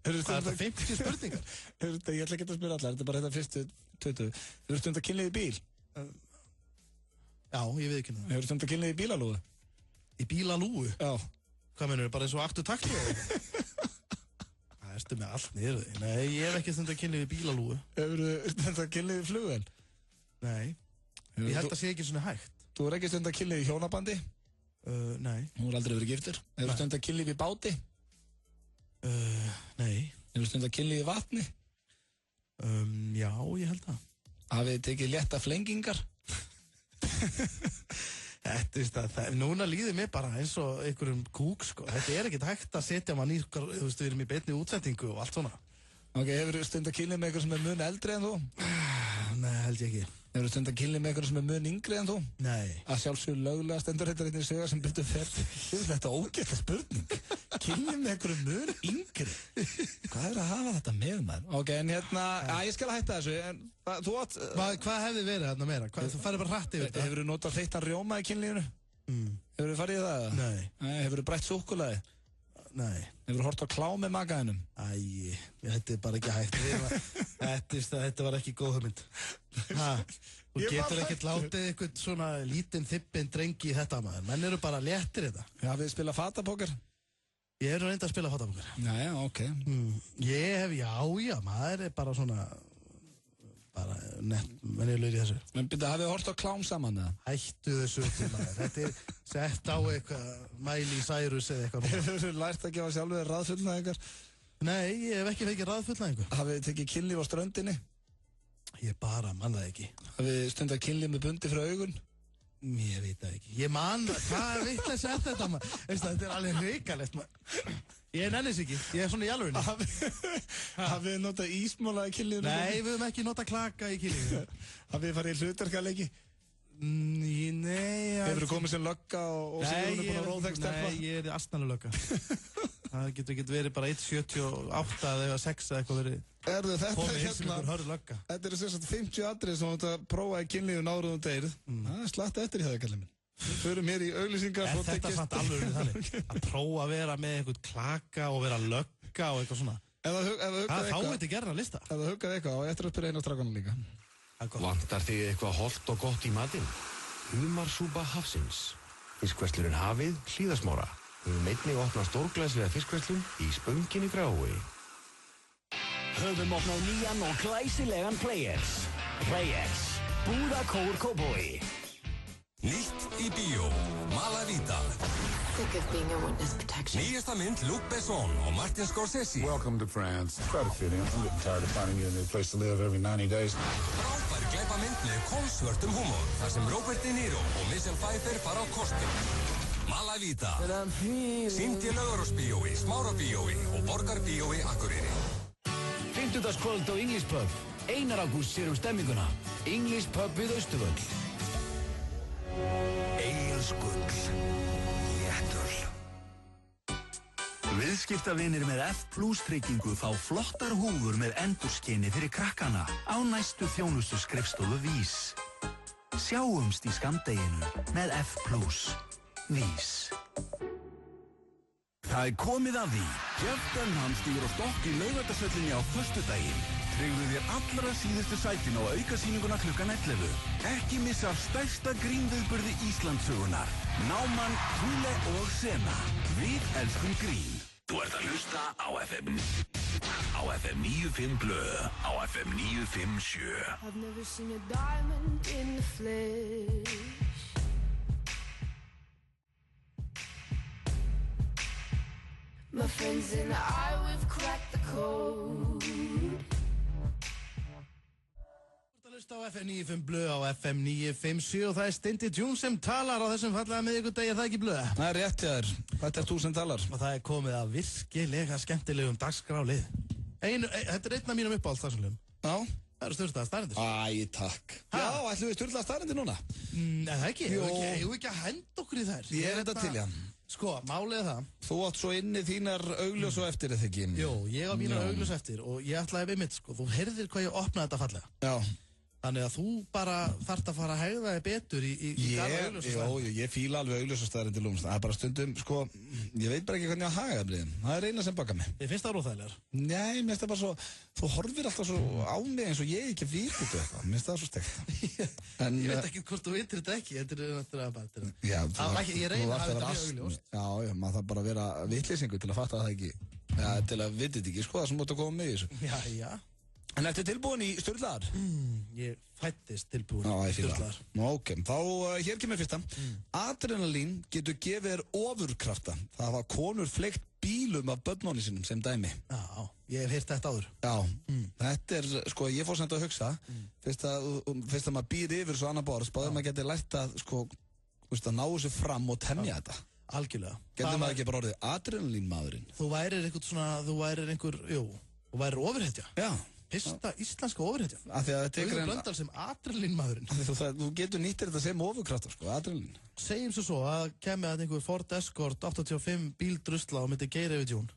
C: Það er þetta 50 spurningar.
A: Ég ætla ekki að spyrja allar, þetta er bara þetta fyrstu 20. Hefur þú stundað kynlíf í bíl?
C: Já, ég veit ekki það.
A: Hefur þú stundað kynlíf í bílalúgu?
C: Í bílalúgu?
A: Já.
C: Hvað mennur, bara eins og aktu taktu? Það erstu með allt niður þig. Nei, ég hef ekki stundað kynlíf í bílalúgu.
A: Hefur þú stundað kynlíf í flugvél?
C: Nei. Ég held að sé ekki svona hægt.
A: Þú hefur ekki stundað kynlíf í hjónabandi?
C: Nei.
A: Þú hefur aldrei verið giftur? Hefur þú stundað kynlíf í báti?
C: Nei.
A: Hefur þú stundað kynlíf í vatni?
C: Já, ég held það.
A: Hafið þið tekið létta flengingar?
C: Núna líður mér bara eins og einhverjum kúk, sko. Þetta er ekkert hægt að setja mann í, þú veist, við erum í beinni útsendingu og allt svona.
A: Ok, hefur þú stundað kynlíf með einhver sem er mun eldri en þú?
C: Nei, held ég ekki.
B: Hefur þú stundað kynlíf með einhverjum sem er mun yngri en þú?
C: Nei.
B: Að sjálfsögur lögulega stendur þetta einnig sögur sem betur fer. Þetta er ógætla spurning. Kynlíf með einhverjum mun yngri? Hvað er að hafa þetta með maður? Ok, en hérna, ég skal hætta þessu. Þú átt...
C: Hvað hefði verið þarna meira? Þú færði bara hrætt yfir þetta.
B: Hefur þú notað þeyttan rjóma í kynlífinu? Hefur þú farið í það?
C: Nei.
B: Hefur þú brætt súkkulaði?
C: Nei.
B: Hefur þú hort á klám með magaðinum?
C: Þetta er bara ekki hægt. Þetta var ekki góð hugmynd. Þú getur ekkert látið eitthvað svona lítinn þippinn drengi í þetta maður. Menn eru bara léttir þetta.
B: Já, við spila fatapóker?
C: Ég er reynda að spila fatapóker.
B: Já, ok.
C: Ég hef, já, maður er bara svona, bara venjulegur í þessu.
B: En hafið þið hort á klám saman eða?
C: Hættu þessu til maður. Þetta er sett á eitthvað Miley Cyrus eða eitthvað.
B: Hefur þú lært að gefa sjálfur raðfullnæðingar?
C: Nei, ég hef ekki fengið raðfullnæðingu.
B: Hafið þið tekið kynlíf á ströndinni?
C: Ég bara man það ekki.
B: Hafið þið stundað kynlíf með bundi fyrir augun?
C: Ég veit það ekki. Ég man, hvað vitleys er þetta maður? Þetta er alveg hrikalegt maður. Ég nennis ekki, ég er svona í alvörinu.
B: Hafið þið notað ísmála í kynlífinu?
C: Nei, við höfum ekki notað klaka í kynlífinu.
B: Hafið þið farið í hlutverkaleiki?
C: Nei.
B: Hefur þú komið sem lögga og Sigurður búin að róðþekst stelpa?
C: Nei, ég er asnalega lögga. Það getur verið bara 1,78 eða 6 eða eitthvað verið.
B: Þetta
C: hérna,
B: þetta er sem sagt 50 atrið sem þú ætti að prófa í kynlífinu áður en þú deyrð. Það er slatt eftir í það, kallið minn. Við förum hér í auglýsingar.
C: Er þetta samt alveg þannig? Að prófa að vera með einhvern klaka og vera lögga og eitthvað svona. Það fáið til gerna lista.
B: Ef það huggaði eitthvað og eftir að spyrja einu á strákunum líka.
I: Vantar þig eitthvað hollt og gott í matinn? Humarsúpa Hafsins. Fiskverslurinn Hafið, Hlíðasmára. Við einnig opnað stórglæslega fiskverslun í Spönginni Grái.
E: Höfum opnað nýjan og glæsilegan Players. Players. Búðakór Kópavogi.
L: Nýtt í bíó. Malavita.
O: Sick of being a witness protection.
L: Nýjasta mynd Luc Besson og Martin Scorsese.
P: Welcome to France. Try to fit in. I'm getting tired of finding you a new place to live every 90 days.
L: Frábær glæpamynd með kolsvörtum húmor. Þar sem Robert De Niro og Michelle Pfeiffer fara á kostum. Malavita. Sýnd í Laugarásbíói, Smárabíói og Borgarbíói Akureyri.
D: 50-dagskvöld á English Pub. Einar Ágúst sér stemminguna. English Pub við Austurvöll.
K: Egilsgull. Léttul. Viðskiptavinir með F+ tryggingu fá flottar húfur með endurskeini fyrir krakkana á næstu þjónustu skrifstofu VÍS. Sjáumst í skammdeginu með F+. VÍS. Það er komið að því. Jeff Dunham stígur á stokk í Laugardalshöllinni á föstudaginn. Tryggðu þér allra síðustu sætin á aukasýninguna klukkan 11. Ekki missa stærsta grínviðburði Íslandssögunar. Náman, Hule og Sena. Við elskum grín. Þú ert að hlusta á FM 95 Blö, á FM 957.
O: I've never seen a diamond in the flesh. My friends and I, we've cracked the code.
C: Á FM 95 Blö á FM 957 og það er Steindi June sem talar á þessum fallega miðvikudegi, er það ekki Blö?
B: Það er rétt, jáður. Þetta er þú sem talar.
C: Og það er komið að virkilega skemmtilegum dagskrálið. Þetta er einn af mínum uppáhalds dagskrálum.
B: Já.
C: Það eru stjórnstaða staðreyndir.
B: Æ, takk. Já, ætlum við stjórnstaða staðreyndir núna?
C: Það ekki. Ég vil ekki að henda okkur í þær.
B: Ég er þetta til, já.
C: Sko, málið er það.
B: Þú átt svo inni þínar augljós og eftir, eða ekki?
C: Jú, ég á mínar augljós eftir og ég ætlaði við mitt, sko. Þú heyrðir hvað ég opnaði þetta fallega.
B: Já.
C: Þannig að þú bara þarft að fara að hegða þig betur í garð augljósastæðar.
B: Ég fíla alveg augljósastæðar til lúmst. Það er bara stundum, sko, ég veit bara ekki hvernig að haga það. Það er eina sem baka mig.
C: Ég finnst það róþægilegar.
B: Nei, mér finnst það bara svo, þú horfir alltaf svo á mig eins og ég ekki viti þetta eitthvað. Mér finnst það svo stegt.
C: Ég veit ekki hvort þú vitir þetta ekki. Þetta er bara...
B: Já,
C: ég reyna að hafa þetta mjög augljóst.
B: Já, maður þarf bara að vera vitleysingur til að fatta það ekki. Já, til að vita þetta ekki, sko, það sem mútt að koma með þessu.
C: Já.
B: En ertu tilbúin í Sturlaðar?
C: Ég fættist tilbúin í Sturlaðar.
B: Ok, þá hér kemur fyrsta. Adrenalín getur gefið þér ofurkrafta. Það hafa konur fleygt bílum af börnunum sínum sem dæmi.
C: Já, ég hef heyrt þetta áður.
B: Já, þetta er, sko, ég fór samt að hugsa. Fyrst að maður býr yfir svo annar borð, spáður maður getur lært að, sko, að ná þessu fram og temja þetta.
C: Algjörlega.
B: Getur maður ekki bara orðið adrenalínmaðurinn?
C: Þú værir ofurhetja.
B: Já.
C: Fyrsta íslenska ofurhetja.
B: Af því að þetta
C: Auður Blöndal sem adrenalinmaðurinn.
B: Þú getur nýttir þetta sem ofurkraftur, sko, adrenalin.
C: Segjum svo að kemur að einhver Ford Escort 85 bíldrusla og myndi geira yfir tjún.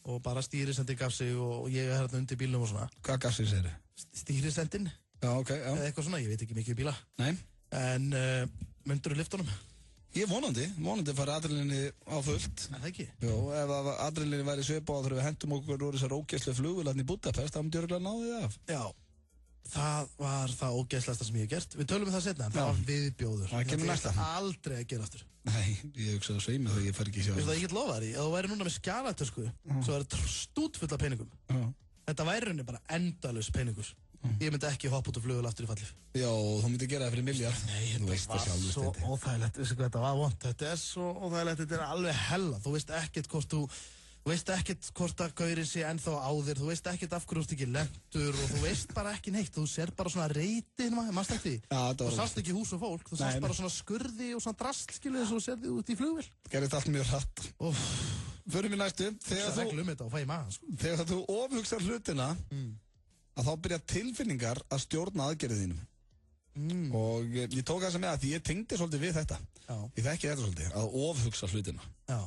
C: Og bara stýrisendi gaf sig og ég er hérna undir bílnum og svona.
B: Hvað gaf sig, segir þið?
C: Stýrisendin.
B: Já, ok, já.
C: Eða eitthvað svona, ég veit ekki mikið um bíla.
B: Nei.
C: En myndirðu lyfta honum?
B: Ég vonandi fara adrenalinni á fullt.
C: Er það ekki?
B: Jó, ef adrenalinni væri svipað þegar við hendum okkur úr þessar ógeðslu flugvélarnar í Budapest, þá myndi ég örugglega ná því af.
C: Já, það var það ógeðslegasta sem ég hef gert. Við tölum það setna, en það var viðbjóður.
B: Það kemur næsta.
C: Aldrei að gera aftur.
B: Nei, ég hugsaði að sveimi þegar ég fer ekki sjá.
C: Þú veist það, ég get lofað þér í, að þú væri núna með skjalatösku, svo væri stútfull af peningum. Þetta væri rauninni bara endalaus peningur. Ég myndi ekki hoppa út og flugvél aftur í fallið.
B: Já, þú myndi gera það fyrir miljard.
C: Nei, þetta var svo óþægilegt, veistu hvað þetta var vont. Þetta er svo óþægilegt, þetta er alveg hella. Þú veist ekkert hvort að gaurinn sé ennþá á þér, þú veist ekkert af hverju þú ert ekki lentur og þú veist bara ekki neitt. Þú sér bara svona reitin, mannst ekki því? Þú sást ekki hús og fólk, þú sást bara svona skurði og svona drasl, skilu þess að þú sér því út í flugvél.
B: Gerði allt mjög hratt. Förum við næstu. Þegar þú ofhugsar hlutina, að þá byrja tilfinningar að stjórna aðgerðið þínum. Og ég tók það sem með að því ég tengdi svolítið við þetta. Ég þekki þetta svolítið, að ofhugsa hlutina.
C: Já.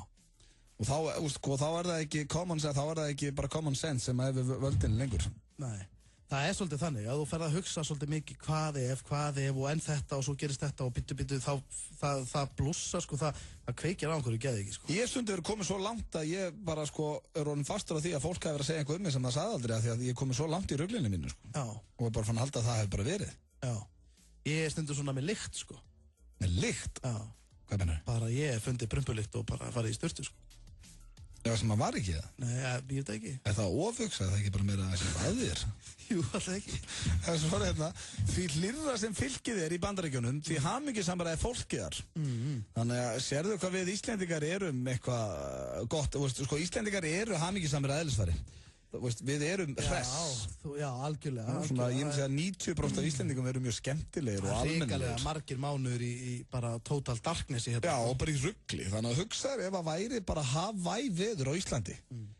B: Og þá er það ekki common sense, þá er það ekki bara common sense sem að hefur völdin lengur.
C: Nei. Það er svolítið þannig að þú ferð að hugsa svolítið mikið hvað ef og enn þetta og svo gerist þetta og byttu það blússa, sko, það kveikir á einhverju geði ekki, sko.
B: Ég stundi verið komið svo langt að ég bara, sko, er orðin fastur á því að fólk hafi verið að segja eitthvað um mig sem það sagði aldrei að því að ég er komið svo langt í ruglinu mínu, sko.
C: Já.
B: Og er bara fann að halda að það hefur bara verið.
C: Já. Ég stundur svona með lykt, sko.
B: Með lykt?
C: Já.
B: Hvað mennur?
C: Bara ég fundi prumpulykt og bara farið í sturtu, sko.
B: Já, sem að var ekki það?
C: Nei, ég veit það ekki.
B: Er það ofhugsa, er það ekki bara meira að sem að þér?
C: Jú, alltaf ekki.
B: Það er svo hérna, því hlýrra sem fylkið er í Bandaríkjunum, því hamingjusamara er fólkið þar. Þannig að sérðu hvað við Íslendingar erum eitthvað gott, sko, Íslendingar eru hamingjusamara eðlisfari. Við erum hress.
C: Já, algjörlega.
B: Svona, ég myndi segja að 90% af Íslendingum eru mjög skemmtilegir og almennilegir.
C: Hrikalega margir mánuður í bara total darknessi hérna.
B: Já, og bara í rugli. Þannig að hugsaður ef að væri bara Hawaii veður á Íslandi.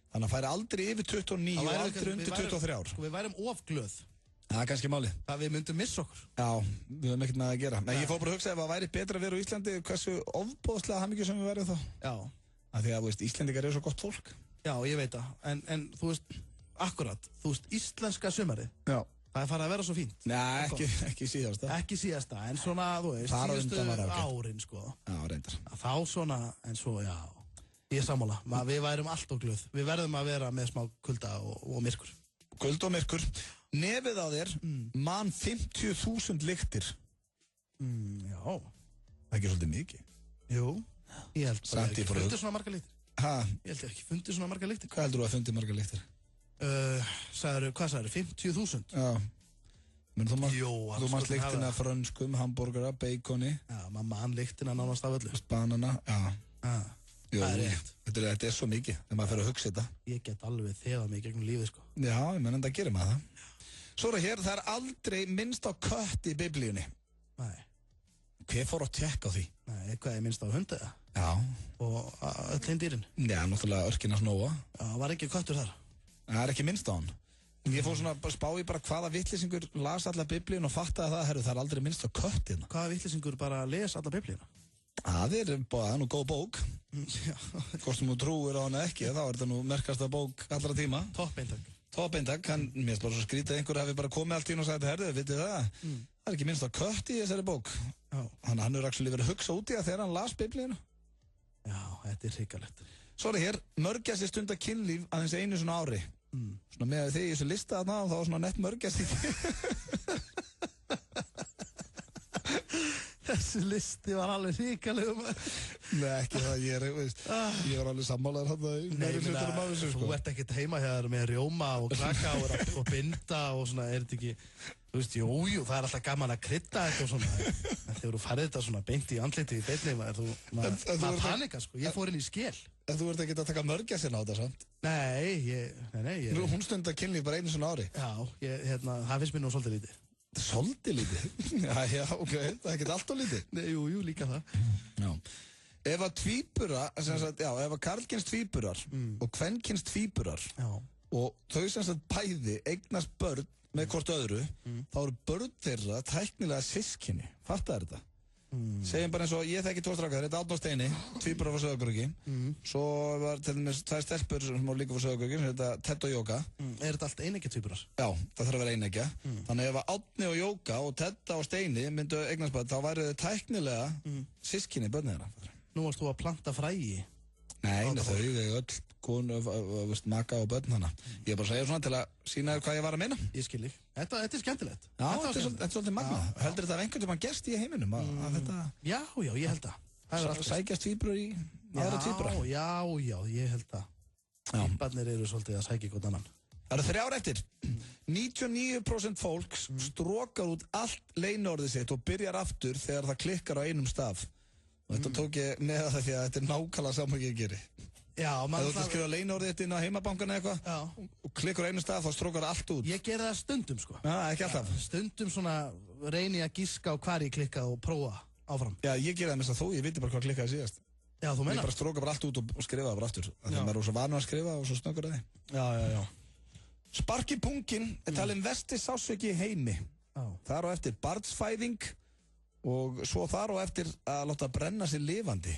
B: Þannig að færi aldrei yfir 29 og aldrei undir 23 ár.
C: Sko, við værum ofglöð.
B: Það er kannski málið.
C: Það við myndum missa okkur.
B: Já, við höfum ekkert með að gera. En ég fór bara að hugsa ef að væri betra að vera á Íslandi, hversu ofboðslega hamingjusöm við værum þá.
C: Já.
B: Af því að, Íslendingar eru svo gott fólk.
C: Já, ég veit það. En þú veist, akkurat, þú veist, íslenska sumarið.
B: Já.
C: Það er farið að vera svo fínt.
B: Nei, ekki síðasta.
C: Ekki síðasta, en svona, þú veist, síðustu árin, sko.
B: Já, reyndar.
C: Þá svona, en svo, já, ég sammála. Við værum allt og glöð. Við verðum að vera með smá kulda og myrkur.
B: Kulda og myrkur. Nefið á þér, mann 50.000 lyktir.
C: Já.
B: Það er ekki svolítið mikið.
C: Jú, ég held bara
B: ekki
C: fundið svona marga lyktir.
B: Hæ?
C: Ég held ekki fundið svona marga lyktir.
B: Hvað heldur þú að fundið marga lyktir?
C: Hvað sagður, 50.000?
B: Já.
C: Jó,
B: þú mannst lyktina frönskum, hambúrgara, baconi.
C: Já, mann lyktina nánast af öllu.
B: Banana, já. Jú,
C: það er rétt.
B: Þetta er svo mikið, þegar maður fer að hugsa þetta.
C: Ég get alveg þefað mig gegnum lífið, sko.
B: Já, ég menn enda að gera maður það. Svo er hér, það er aldrei minnst á kött í biblíunni.
C: Nei.
B: Hver fór að tjekka á því?
C: Nei, hvað er minnst á hundið það?
B: Já.
C: Og öll hinn dýrin?
B: Já, náttúrulega örkina snóa.
C: Já, var ekki köttur þar?
B: Það er ekki minnst á hann. Ég fór svona að spá í bara hvaða vitleysingur las alla biblíun og fattaði það, herru, það er aldrei minnst á kött hérna.
C: Hvaða vitleysingur bara les alla biblíuna?
B: Það er nú góð bók.
C: Já.
B: Hvort sem þú trúir á hana ekki, þá er þetta nú merkasta bók allra tíma.
C: Toppeintak,
B: mér finnst bara svo skrítið að einhver hafi bara komið allt í hún og sagt, herðu, vitið það? Það er ekki minnst á kött í þessari bók.
C: Já.
B: Þannig að hann hefur actually verið að hugsa út í það þegar hann las biblíuna.
C: Já, þetta er hrikalegt.
B: Svo er hér, mörgjast stunda kynlíf aðeins einu svona ári. Svona með því í þessu lista þarna og þá var svona nett mörgjast í því.
C: Þessi listi var alveg hrikalegum.
B: Nei, ekki það, ég var alveg sammálaður hann.
C: Nei, þú ert ekkert heima hér með rjóma og kraka og binda og svona, er þetta ekki, þú veist, jú, það er alltaf gaman að krydda þetta og svona, en þegar þú farið þetta svona beint í andliti í beinni, maður panika, sko, ég fór inn í skel.
B: En þú ert ekki að taka mörgjast á þetta, sant?
C: Nei,
B: Nú, hún stundar kynlíf bara einu svona ári.
C: Já, það finnst mér nú svolítið lítið.
B: Svolítið lítið? Já, ok, það er ekkert allt of lítið.
C: Nei, jú, líka það.
B: Já. Ef að tvíbura, ef að karlkyns tvíburar og kvenkyns tvíburar og þau sem sagt bæði eignast börn með hvort öðru, þá eru börn þeirra tæknilega systkini, fattar þetta? Segjum bara eins og ég þekki 2 strákar, þetta er Árni og Steini, tvíburar frá Sauðárkróki, svo var til dæmis 2 stelpur sem var líka frá Sauðárkróki, sem heita Ted og Jóka.
C: Er þetta allt eineggja tvíburar?
B: Já, það þarf að vera eineggja. Þannig ef að Árni og Jóka og Ted og Steini myndu eignast börn, þá væru þau tæknilega systkini börnir þeirra.
C: Nú varst þú að planta fræi.
B: Nei, þau eru öll konu, maka og börn hana. Ég er bara að segja svona til að sína þér hvað ég var að meina.
C: Ég skil þig. Þetta er skemmtilegt.
B: Já, þetta er svolítið magnað. Heldur þetta að einhvern veginn gerst í heiminum að þetta...
C: Já, ég held það.
B: Sækjast tvíburar í aðra tvíburar.
C: Já, ég held það. Tvíbarnir eru svolítið að sækja hvort annan.
B: Það eru 3 ár eftir. 99% fólks strókar út allt leyniorðið sitt og byrjar aftur þegar það klikkar á einum staf. Og þetta tók ég með það því að þetta er nákvæmlega saman ég geri.
C: Já,
B: ef þú ert að skrifa leyniorðið þitt inn á heimabankan eða eitthvað og klikkar á einu stað þá strókar það allt út.
C: Ég geri það stundum sko.
B: Já, ekki alltaf.
C: Stundum svona reyni að giska á hvar ég klikka og prófa áfram.
B: Já, ég geri það mest að þú, ég viti bara hvað klikkaði síðast.
C: Já, þú meina?
B: Ég bara stróka bara allt út og skrifa það bara aftur. Þannig að maður er svo vanur að skrifa og svo snöggur það.
C: Já.
B: Spark í punginn er talinn versti sársauki í heimi. Þar á eftir barnsfæðing og svo þar á eftir að láta brenna sig lifandi.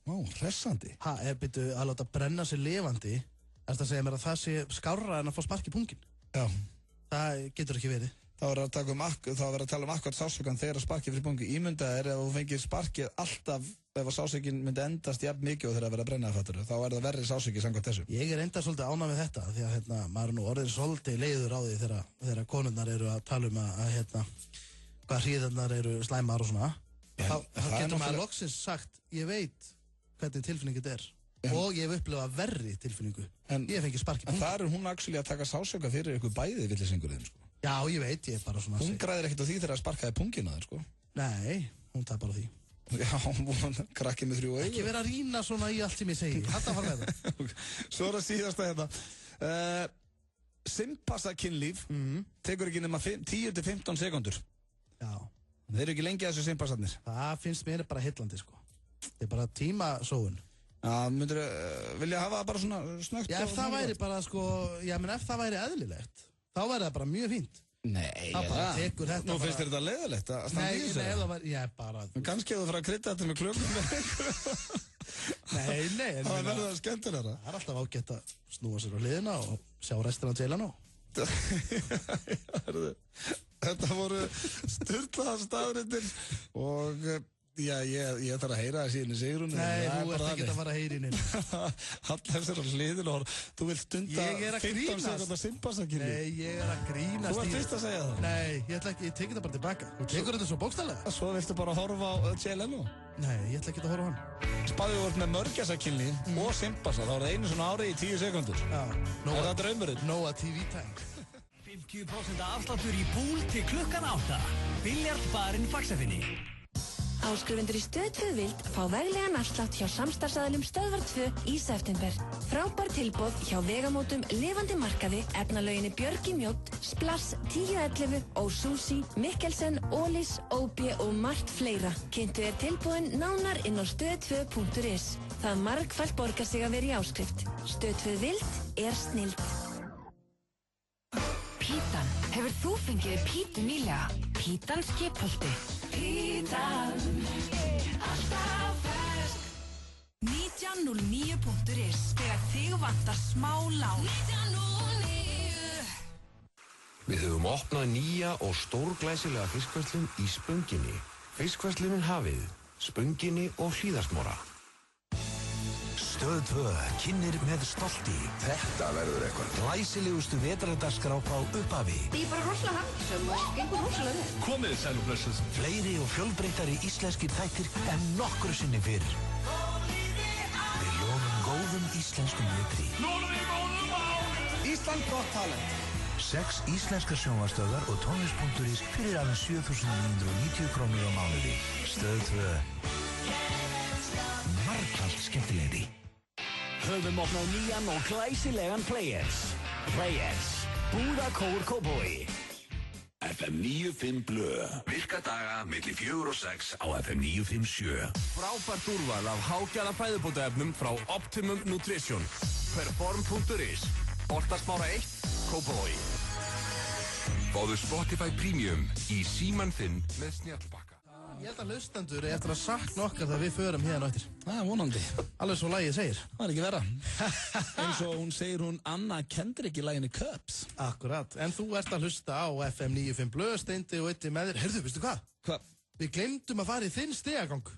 B: Hressandi.
C: Byrju að láta brenna sig lifandi, er það að segja mér að það sé skárra en að fá spark í punginn?
B: Já.
C: Það getur ekki verið.
B: Það var að tala um akkurat sársaukan þegar sparkið fyrir pungi. Ímyndað er ef þú fengir sparkið alltaf ef að sársaukin myndi endast jafn mikið og þegar að vera að brenna það, þá er það verri sársauki samkvæmt þessu.
C: Ég er enda svolítið ánægð með þetta því að maður er nú orðin svolítið leiður á því þegar konurnar eru að tala um að hvað hríðarnar eru slæmar og svona. Þá getur maður loksins sagt, ég veit hvernig tilfinning þetta er. Og ég hef upplifað verri tilfinningu. Ég fengi spark í punginn.
B: En þar er hún actually að taka sársauka fyrir ykkur bæði villisengurinn, sko.
C: Já, ég veit, ég er bara svona...
B: Hún græðir ekkert á því þegar að sparkaði punginn á þér, sko.
C: Nei, hún tapar á því.
B: Já, hún krakkið með 3 augu.
C: Ekki vera að rýna svona í allt sem ég segi. Þetta fara með það.
B: Svo er það síðasta hérna. Simpassa kynlíf tekur ekki nema 10-15 sekundur.
C: Já.
B: Þeir eru ekki lengi að þessu simpassarnir.
C: Það finnst mér bara heillandi, sko. Þetta er bara tímasóun.
B: Já, myndur vilja hafa það bara svona snögt?
C: Já, ef það væri bara, sko, ef það væri eðlilegt, þá væri það bara mjög fínt.
B: Nei,
C: það bara tekur þetta
B: bara... Nú finnst þér þetta leiðilegt að standa í þessu?
C: Nei, það var, ég bara...
B: Kannski ef þú fyrir að krydda þetta með klökum með einhverju.
C: Nei.
B: Það verður það skemmtilegra.
C: Það er alltaf ágætt að snúa sér á hliðina og sjá restina til hann á.
B: Þetta voru sturlaðar staðréttir og... Já, ég þarf að heyra það síðan í Sigrún.
C: Nei, þú ert ekki að fara að heyra í neina.
B: Hallar sér á hliðinu og þú vilt stunda 15 sekundar simpassakynni.
C: Nei, ég er að grínast.
B: Þú ert fyrst að segja það.
C: Nei, ég tek þetta bara tilbaka. Þú tekur þetta svo bókstaflega.
B: Svo viltu bara horfa á JLL?
C: Nei, ég ætla ekki að horfa á hann.
B: Spáðu þú með mörgæsakynni og simpassa, þá er það einu svona ári í 10 sekundur.
C: Já.
B: Er það draumurinn?
C: Nóa TV time.
E: 50% afsláttur í búl til klukkan 8. Biljardbarinn Faxafinni.
H: Áskrifundur í Stöð 2 Vild fá veglegan afslátt hjá samstarfsaðilum Stöðvar 2 í september. Frábær tilboð hjá Vegamótum, Lifandi markaði, efnalauginni Björgi Mjótt, Splass, 1011, Ósusi, Mikkelsen, Ólís, OB og margt fleira. Kynntu tilboðin nánar inn á stöð2.is. Það margfalt borgar sig að vera í áskrift. Stöð 2 Vild er snilld.
Q: Pítan. Hefur þú fengið pítu nýlega? Pítan skipholti. Pítan. Alltaf fersk.
R: 1909.is. Þegar þig vantar smá lán. 1909.
I: Við höfum opnað nýja og stórglæsilega fiskverslun í Spönginni. Fiskverslunin Hafið, Spönginni og Hlíðarsmára.
G: Stöð 2 kynnir með stolti.
M: Þetta verður eitthvað.
G: Glæsilegustu vetrardagskrá frá upphafi.
Q: Ég er bara rosalega hamingjusöm og gengur rosalega vel.
G: Komið sæl og blessuð. Fleiri og fjölbreyttari íslenskir þættir en nokkru sinni fyrr. Við lofum góðum íslenskum vetri.
B: Ísland gott talent.
G: 6 íslenskar sjónvarpsstöðvar og tónlist.is fyrir aðeins 7.990 krónur á mánuði. Stöð 2. Margfalt skemmtilegri.
E: Höfum opnað nýjan og glæsilegan Players. Players. Búðakór Kópavogi.
K: FM 95 Blö. Virka daga milli 4 og 6 á FM 957.
J: Frábært úrval af hágæða fæðubótaefnum frá Optimum Nutrition. Perform.is.
L: Holtasmára 1, Kópavogi.
M: Fáðu Spotify Premium í síman þinn með snjallbakka.
C: Ég held að hlustendur eftir að sakna okkar þegar við förum hérna á eftir.
B: Það er vonandi.
C: Alveg svo lagið segir.
B: Það er ekki vera. Eins og hún segir hún Anna Kendrick í laginu Cups.
C: Akkurat. En þú ert að hlusta á FM 95 Blöð, Steindi og Eddi með þér. Heyrðu, veistu hvað?
B: Hvað?
C: Við glemdum að fara í þinn stigagang.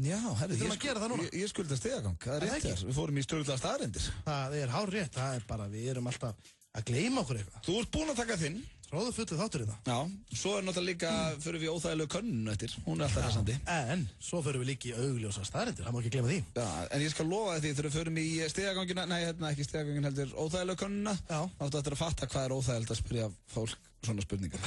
B: Já, herru,
C: Við þurfum að gera það núna.
B: Ég skulda stigagang. Það er rétt þér. Við fórum í stöðlega staðarindir.
C: Það er hár rétt. Það er bara, við erum alltaf að gleyma okkur eitthvað.
B: Þú ert búinn að taka þinn.
C: Tróðu fullu þáttur í það.
B: Já, svo er náttúrulega líka fyrir við óþægilegu könnun eftir. Hún er alltaf hressandi.
C: En svo fyrir við líka í augljósa staðarindir. Það má ekki gleyma því.
B: Já, en ég skal lofa því þegar við förum í stigagangina, nei, ekki stigagangin heldur, óþægilegu könnuna. Já. Áttu eftir að fatta hvað er óþægilegt að spyrja fólk svona spurningar.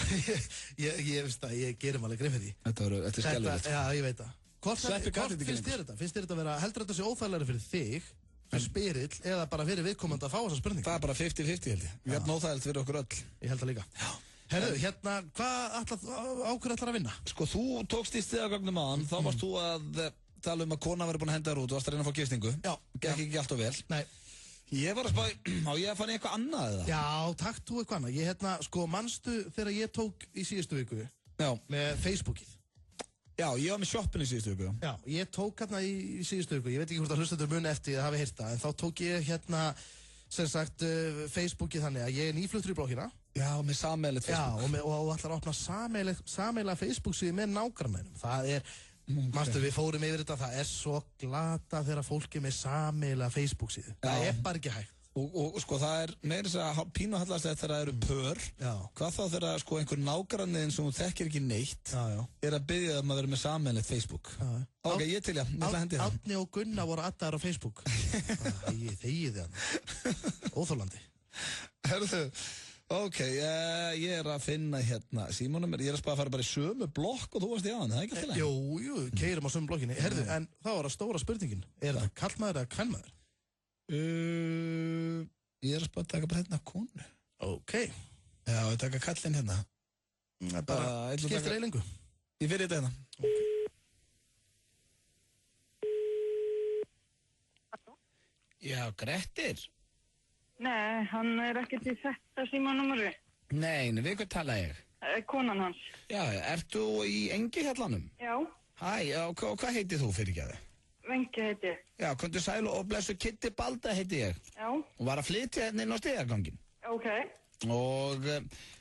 C: Ég veist að ég gerum alveg grein fyrir því.
B: Þetta er skelfilegt.
C: Já, ég veit það. Hvort finnst þér þetta? Finnst þér þetta að vera, heldur þetta sé óþægilegri fyrir þig, fyrir spyrill, eða bara fyrir viðkomandi að fá þessa spurningu?
B: Það er bara 50-50 held ég. Við erum óþægilegt fyrir okkur öll.
C: Ég held það líka. Já. Herru, hérna, áhverju ætlar að vinna?
B: Sko, þú tókst í stigagangnum aðan, þá varst þú að tala um að kona verið búin að henda þér út og varst að reyna að fá gistingu. Já. Gekk ekki allt of vel.
C: Nei.
B: Ég var að spá, á ég að fann eitthvað annað eða?
C: Já, takt þú eitthvað annað. Ég, hérna, sko, manstu þegar ég tók í síðustu viku með Facebookið?
B: Já, ég var með shoppin í síðustu viku.
C: Já, ég tók hérna í síðustu viku, ég veit ekki hvort að hlustendur muni eftir að hafa heyrt það, en þá tók ég hérna, sem sagt, Facebookið þannig að ég er nýfluttur í blokkina.
B: Já, með sameiginlegt Facebook.
C: Já, og ætlar að opna sameiginlega Facebook-síðu með nágrannmennum. Það er, manstu, við fórum yfir þetta, það er svo glata þegar fólk er með sameiginlega Facebook-síðu. Það er bara ekki hægt.
B: Og sko það er meira þess að pínu hallast þegar það eru pör.
C: Já.
B: Hvað þá þegar sko einhver nágranniðin sem þú þekkir ekki neitt er að biðja um að vera með sameiginlegt Facebook. Ok, ég til já, ég ætla að hendi það.
C: Árni og Gunnar voru aðdagar á Facebook. Þegið hann. Óþólandi.
B: Herðu, ok, ég er að finna hérna símanum, ég er að spara að fara bara í sömu blokk og þú varst í aðan, það er ekki alltaf leið?
C: Jú, keyrum á sömu blokkinni. Herðu, en þá var það stóra spurningin. Er það karlmaður eða kvenmaður?
B: Ég er að spara að taka bara hérna konu.
C: Ok.
B: Já, ég taka kallinn hérna.
C: Bara skiptir eilingu.
B: Ég fyrir þetta hérna. Já, Grettir.
N: Nei, hann er ekkert í þetta símanúmeri.
B: Nei, við hvað tala ég?
N: Konan hans.
B: Já, ert þú í Engihjallanum?
N: Já.
B: Hæ, og hvað heitir þú fyrir ekki að þið?
N: Vengi heiti ég.
B: Já, komdu sæl og blessu Kitty Balda heiti ég.
N: Já.
B: Og var að flytja hérna inn á stigagangin.
N: Ok.
B: Og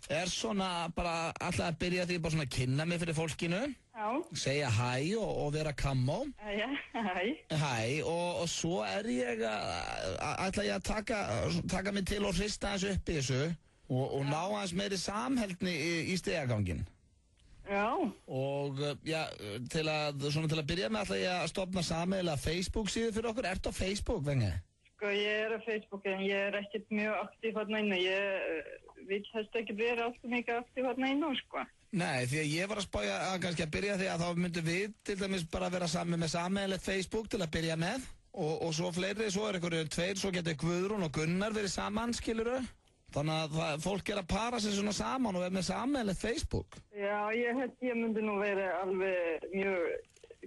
B: er svona bara alltaf að byrja því bara svona að kynna mig fyrir fólkinu.
N: Já.
B: Segja hæ og vera kammo.
N: Já, hæ.
B: Hæ, og svo er ég ætla ég að taka mig til og hrista þessu upp í þessu og ná hans meiri samheldni í stigagangin.
N: Já.
B: Og já, til að byrja með ætla ég að stofna sameiginlega Facebook síðu fyrir okkur. Ertu á Facebook, Vengi?
N: Sko, ég er á Facebook en ég er ekkert mjög aktív hérna innu. Ég vil helst ekki vera alltaf mikið aktív hérna innu, sko.
B: Nei, því að ég var að spája að kannski að byrja því að þá myndum við til dæmis bara vera með sameiginlegt Facebook til að byrja með og svo fleiri, svo er einhverju tveir, svo getur Guðrún og Gunnar verið saman, skilurðu? Þannig að fólk er að para sig svona saman og vera með sameiginlegt Facebook.
N: Já, ég myndi nú vera alveg mjög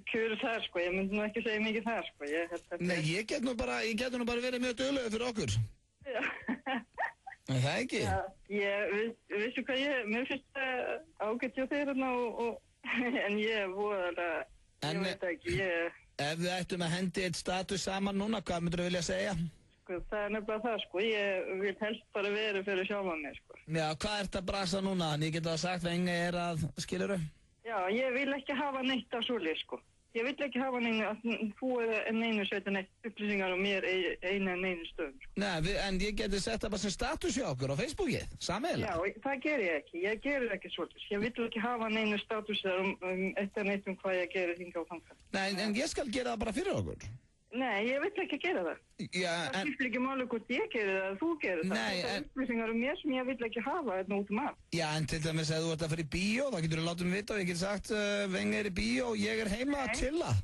N: kjörur þar, sko. Ég myndi nú ekki segja mikið þar, sko.
B: Nei, ég get nú bara verið mjög duglegur fyrir okkur.
N: Já.
B: En það ekki?
N: Já, vissu hvað mér finnst ágætt hjá þeir hérna en ég voðalega, ég veit ekki,
B: Ef við ættum að hendi eitt status saman núna, hvað myndur þú vilja segja?
N: Sko, það er nefnilega það, sko. Ég vil helst bara vera fyrir sjálfan mig, sko.
B: Já, hvað ert að brasa núna? Ég get að sagt Vengi er að, skilurðu?
N: Já, ég vil ekki hafa neitt af svoleið, sko. Ég vil ekki hafa þú eða neinu setja neitt upplýsingar á mér einu en neinu stöðum, sko.
B: Nei, en ég geti sett það bara sem status hjá okkur á Facebookið, sameiginlega.
N: Já, það ger ég ekki. Ég gerir ekki svoleiðis. Ég vil ekki hafa neinu statusar eitt en eitt hvað ég gerir hingað og þangað.
B: Nei, en ég skal gera það bara fyrir okkur.
N: Nei, ég vil ekki gera það.
B: Já,
N: það skiptir ekki máli hvort ég gerir það eða þú gerir það.
B: Nei,
N: það er upplýsingar mér sem ég vil ekki hafa þetta út allt.
B: Já, en til dæmis ef þú ert að fara í bíó, þá getur þú látið mig vita og ég get sagt Vengi er í bíó og ég er heima að chilla.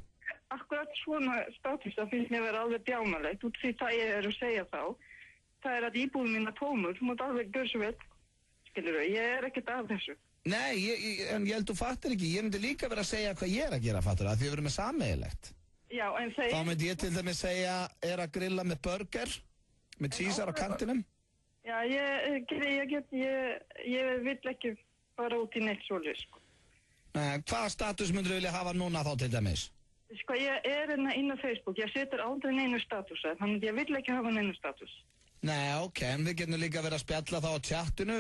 N: Akkurat svona status, það finnst mér að vera alveg djámalegt. Út því það ég er að segja þá, það er að íbúðin mín að tómur, þú mátt alveg gjör svo vel. Skilurðu, ég er ekkert af þessu.
B: Nei, en ég held þú fattir ekki, ég myndi líka vera að segja hvað ég er að gera, fattur það, því við erum með sameiginlegt.
N: Já, en þeir...
B: Þá myndi ég til dæmis segja, er að grilla með burger, með cheesear á kantinum.
N: Já, ég vil ekki fara út í neitt svoleiðis, sko.
B: Hvaða status myndir þú vilja hafa núna þá til dæmis?
N: Sko, ég inn á Facebook, ég setur aldrei neinu statusa, þannig ég vil ekki hafa neinu status.
B: Nei, ok, en við getum líka verið að spjalla þá á chatinu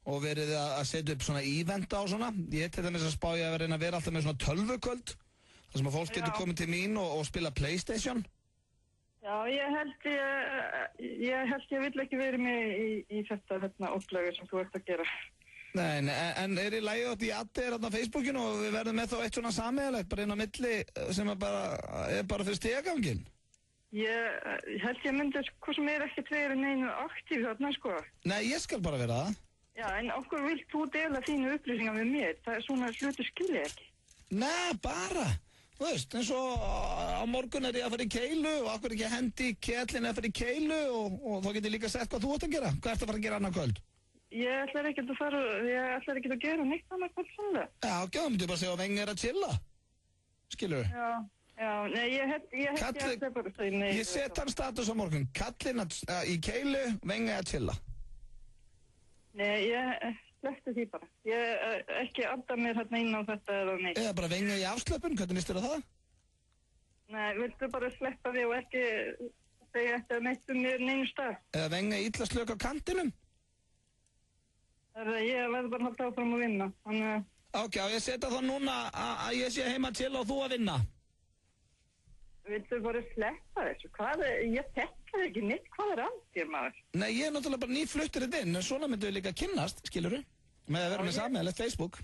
B: og verið að setja upp svona eventa og svona. Ég til dæmis að spája að vera alltaf með svona tölvuköld, þar sem að fólk getur komið til mín og spila PlayStation.
N: Já, ég vil ekki verið með í þetta upplægur sem þú ert að gera.
B: Nei, en í lagi átt í addi á Facebookinu og við verðum með þá eitt svona sameiginlegt, bara inn á milli sem er bara fyrir stigagangin.
N: Ég held ég myndi hvað sem ekkert verið neinu aktív þarna, sko.
B: Nei, ég skal bara vera það.
N: Já, en okkur vilt þú dela þínu upplýsingar með mér? Það er svona hlutu skilja ekki.
B: Nei, bara. Þú veist, eins og á morgun ég að fara í keilu og okkur ekki að hendi kettlinn að fara í keilu og þá getur líka sett hvað þú átt að gera. Hvað ert að fara að gera annað kvöld?
N: Ég ætlar ekki að gera neitt annað kvöld svona.
B: Já, ok, þá myndir bara segja að Venga er að chilla. Skilur við?
N: Já, nei, ég ætla bara að segja nei.
B: Ég set hann status á morgun. Kallinn í keilu, Venga er að chilla.
N: Nei, ég sleppti því bara. Ég ekki anda mér hérna inn á þetta eða neitt.
B: Eða bara Venga í afslöpun, hvernig mistur það?
N: Nei, viltu bara sleppa því og ekki segja þetta neitt mér neinu stað?
B: Eða Venga illa slök á kantinum?
N: Ég verður bara að halda áfram að vinna.
B: Ok, og ég setja þá núna að ég sé heima til og þú að vinna.
N: Viltu bara sleppa þessu? Ég tekka ekki neitt, hvað er þér, maður? Nei,
B: ég er náttúrulega bara nýfluttur inn, en svona myndum við líka kynnast, skilurðu? Með að vera með sameiginlegt Facebook.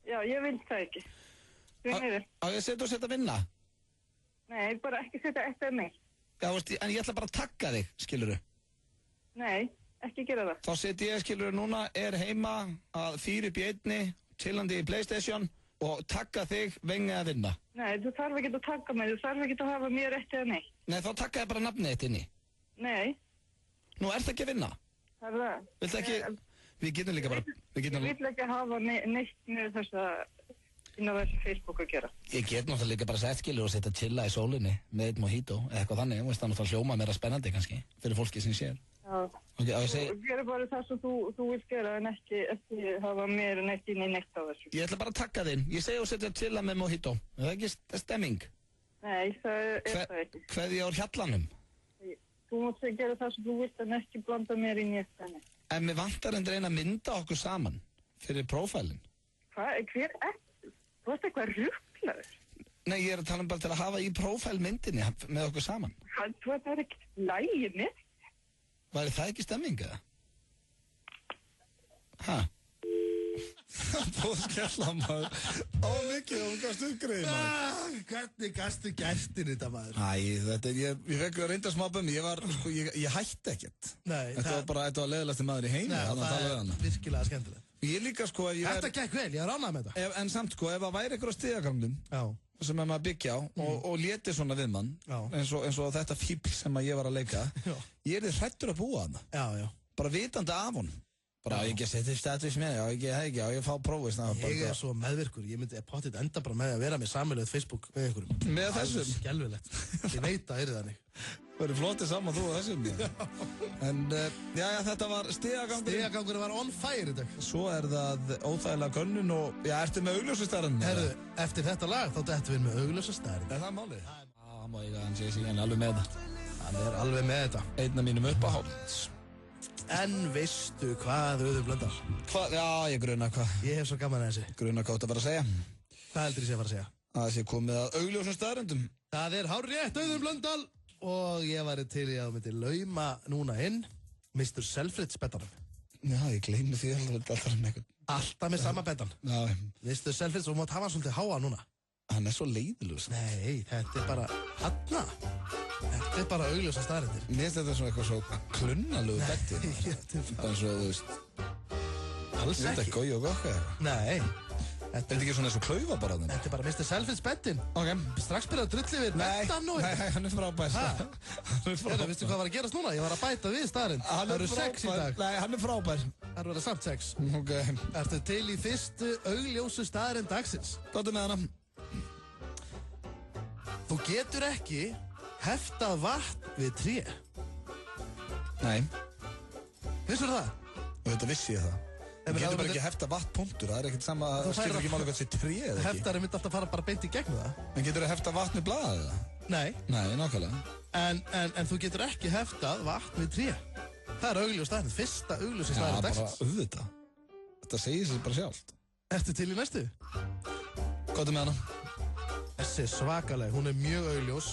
N: Já, ég vil það ekki.
B: Á ég setja að vinna?
N: Nei, bara ekki setja eftir mig.
B: Já, en ég ætla bara að takka þig, skilurðu?
N: Nei. Ekki gera það.
B: Þá seti ég, skilur, núna heima að fýra upp í einni, chillandi í PlayStation og takka þig Venga að vinna.
N: Nei, þú þarf ekki að takka mig, þú þarf ekki að hafa mér rétt eða neitt.
B: Nei, þá takka ég bara nafnið þitt inni.
N: Nei.
B: Nú, ert það ekki að vinna?
N: Það er það.
B: Viltu ekki, við getum líka bara...
N: Ég vil ekki hafa neitt með þessa, inn á þessu Facebook að gera.
B: Ég get náttúrulega líka bara sett, skilur, og setja chilla í sólinni með eitt mojito, eða eitthvað þannig, og það náttúrulega hljóma meira spennandi kannski, fyrir fólki sem sér.
N: Já,
B: þú
N: gerir bara það sem þú vilt gera en ekki hafa mér neitt inn í neitt á þessu.
B: Ég ætla bara að takka þinn. Ég segi að setja chilla með mojito. Er það ekki stemming?
N: Nei, það er það ekki.
B: Kveðja úr hjallanum?
N: Þú mátt segja gera það sem þú vilt en ekki blanda mér inn í þetta.
B: En mér vantar endur að mynda okkur saman fyrir prófælinn.
N: Hver er þú? Þú ert eitthvað rugglaður.
B: Nei, ég er að tala bara til að hafa í prófælmyndinni með okkur saman.
N: Þú er ekki lægið með.
B: Væri það ekki stemming, eða? Hæ? Bóð skella, maður. Mikið, hún gafst uppgreið, maður.
C: Hvernig gastu gæstin þetta, maður?
B: Ég fekk að reynda smá bömmi. Ég hætti ekkert.
C: Nei,
B: þetta var leiðilegasti maður í heimi.
C: Nei, það er virkilega skemmtilegt.
B: Ég líka,
C: Þetta gekk vel, ég er ánægð með þetta.
B: En samt, ef það væri ykkur á stigaganglum sem maður byggja á og léti svona við mann eins og þetta fíbl sem ég var að leika ég er hrættur að búa hana bara vitandi af hún bara ég ekki að setja status með ég fá prófist
C: ég er svo meðvirkur, ég myndi potið enda bara með að vera með sameiginlegt Facebook með einhverjum
B: með þessum?
C: Skelvilegt, ég veit að það þannig
B: verður flottið saman þú og þessum en þetta var
C: stigagangur var on fire í dag
B: svo er það óþægilega gönnun og ertu með augljósastarinn?
C: Herru, eftir þetta lag þá dettum við með augljósastarinn
B: er það málið? Það má ég að hann sé sig hann alveg með það
C: hann er alveg með þetta
B: einn af mínum uppáhalds
C: en veistu hvað Auður Blöndal?
B: Já, ég gruna hvað
C: ég hef svo gaman að þessi
B: gruna hvað þetta var að segja
C: hvað heldur ég sé að fara að segja?
B: að það sé komið að augljósum staðrendum
C: það er hárrétt Auður Blöndal og ég væri til í að myndi lauma núna inn Mr. Selfridge betanum
B: já, ég gleymi því
C: alltaf með sama betan Mr. Selfridge og mátt hafa hann svolítið háa núna
B: hann er svo leiðilegur
C: nei, þetta er bara hanna þetta er bara augljósa staðreyndir
B: mér finnst þetta svona eitthvað svo klunnalögu betti bara svo, þú veist
C: alls ekki
B: þetta er gói og gokka
C: nei
B: þetta er ekki svona eins og klaufa bara
C: þetta er bara Mr. Selfridge bettin strax byrja að drulli við betan og
B: nei, hann er frábær
C: veistu hvað var að gerast núna? Ég var að bæta við staðreind það eru 6 í dag
B: nei, hann er frábær
C: það eru samt 6 ertu til í fyrstu augljósu staðreind dagsins
B: góðu með hana
C: þú getur ekki heftað vatn við tré
B: nei
C: Vissur það?
B: Þetta vissi ég það. Þú getur bara ekki hefta vatn.punktur, það ekkert sama, það skilur ekki máli hvað sé tré eða ekki.
C: Heftari myndi alltaf fara bara beint í gegnum það.
B: En getur þú hefta vatn með blaðið það?
C: Nei.
B: Nei, nákvæmlega.
C: En þú getur ekki heftað vatn við tré. Það augljós staðrind, fyrsta augljósa staðrind dagsins.
B: Já, bara auðvitað. Þetta segir sér bara sjálft.
C: Ertu til í næstu?
B: Hvað er með hana?
C: Þessi er svakaleg, hún er mjög augljós.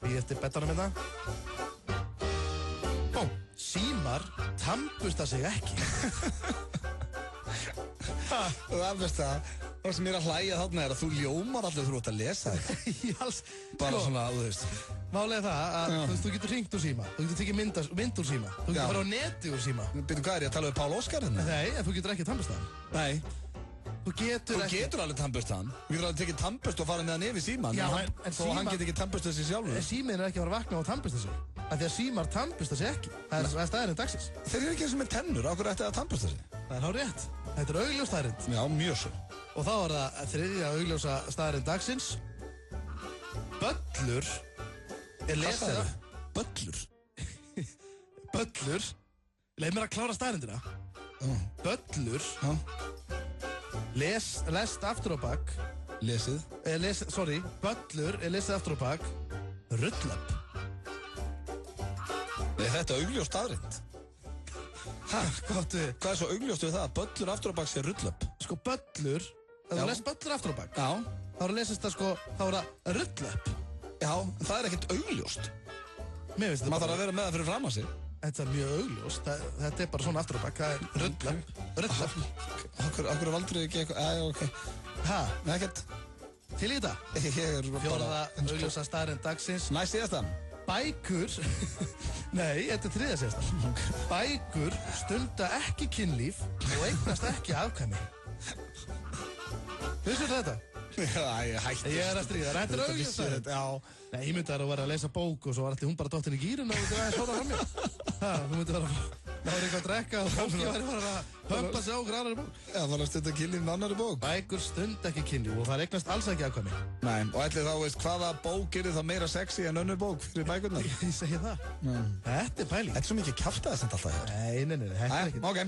C: Við eftir betanum hérna. Símar tampusta sig ekki.
B: Það er best að það sem er að hlæja þarna er að þú ljómar allir þú ert að lesa þetta. Bara svona, þú veist.
C: Málega það að þú getur hringt úr síma, þú getur tekið mynd úr síma, þú getur fara á neti úr síma.
B: Býtum hvað er ég að tala við Pál Óskar hérna?
C: Nei, en þú getur ekki tannbursta hann.
B: Nei.
C: Þú getur
B: alveg tannbursta hann. Þú getur alveg tekið tannburst og fara með hann yfir síman.
C: Já,
B: en síma... Og hann getur ekki tannbursta sig sjálfur.
C: En síminn er ekki að fara að vakna og tannbursta sig. Af því að símar tannbursta sig ekki. Það er staðarinn dagsins.
B: Þeir eru ekki eins og með tennur, á hverju ætti að tannbursta sig?
C: Það er hárrétt. Þetta er augljós staðarinn.
B: Já, mjög svo.
C: Og þá er það þriðja augljósa staðarinn dagsins. Böllur er lesið.
B: Böllur?
C: Böllur. Leið mér að klára staðarindina. Böllur. Lest aftur á bak.
B: Lesið.
C: Böllur er lesið aftur á bak. Rullöp.
B: Þetta er augljós staðarind.
C: Hvað
B: er svo augljóst við það að böllur aftur á bak sé rullöp?
C: Sko böllur, ef þú les böllur aftur á bak, þá er það rullöp.
B: Já, það er ekkert augljóst.
C: Maður
B: þarf að vera með það fyrir fram að sig.
C: Þetta er mjög augljóst, þetta er bara svona aftur á bak, það er rullöp.
B: Akkur valdur ekki eitthvað, ok. Ekkert.
C: Til í þetta? Fjóraða augljósa staðarinn dagsins.
B: Næst síðasta.
C: Bækur, nei, þetta er þriðja síðasta. Bækur stunda ekki kynlíf og eignast ekki afkvæmi. Vissur þetta?
B: Já, ég hætti.
C: Ég er að stríða, þetta er augljósaðurinn. Nei, ég myndi að vera að lesa bók og svo var alltaf hún bara dottin í gýrun og þú myndi að sóna fram mér. Þú myndi að náður eitthvað að drekka og fólki væri bara að hömpa sig á okkur annari bók.
B: Já, það er að stunda kynlíf með annari bók.
C: Bækur stunda ekki kynlíf og það eignast alls ekki afkvæmi.
B: Nei, og ætli þá veist hvaða bók er það meira sexy en önnur bók fyrir bækurnar?
C: Ég segi það. Þetta er pæling.
B: Þetta er svo mikið kjaftaði sem alltaf hér.
C: Nei, þetta er ekki.
B: Ok.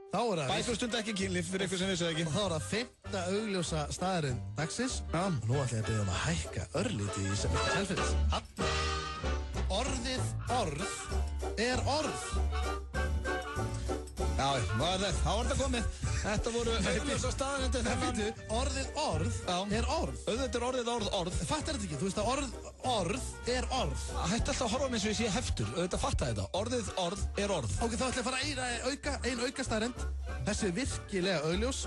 B: Bækur stunda ekki kynlíf fyrir eitthvað sem vissu ekki.
C: Og þá er það 5. augljósa staðarinn dagsins. Og nú ætla ég að biðja að hækka örlítið í selfins. Orðið orð er orð.
B: Já, þá var þetta komið. Þetta voru augljósa staðarindir þennan.
C: Orðið orð er orð.
B: Auðvitað er orðið orð.
C: Fattar þetta ekki? Þú veist að orð er orð.
B: Hætti alltaf að horfa með eins og ég sé heftur. Auðvitað fattar þetta. Orðið orð er orð.
C: Ok, þá ætla ég að fara ein auka staðarind. Þessi er virkilega augljós.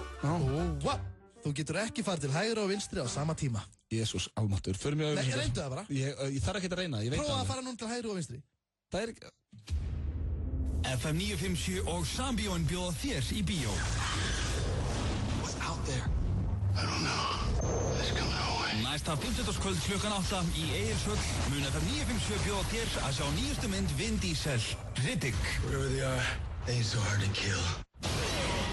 C: Þú getur ekki farið til hægri og vinstri á sama tíma.
B: Jésús almáttur.
C: Nei, reyndu það bara.
B: Ég þarf ekki að reyna, ég veit það.
C: Prófa að fara núna til hægri og vinstri.
B: Það er ekki...
E: FM 957 og Sambíóin bjóða þér í bíó.
G: What's out there? I don't know. It's coming our way.
E: Næsta 50. klukkan 8 í Egilshöll mun FM 957 bjóða þér að sjá nýjustu mynd Vin Diesel, Riddick.
G: Wherever they are, they ain't so hard to kill.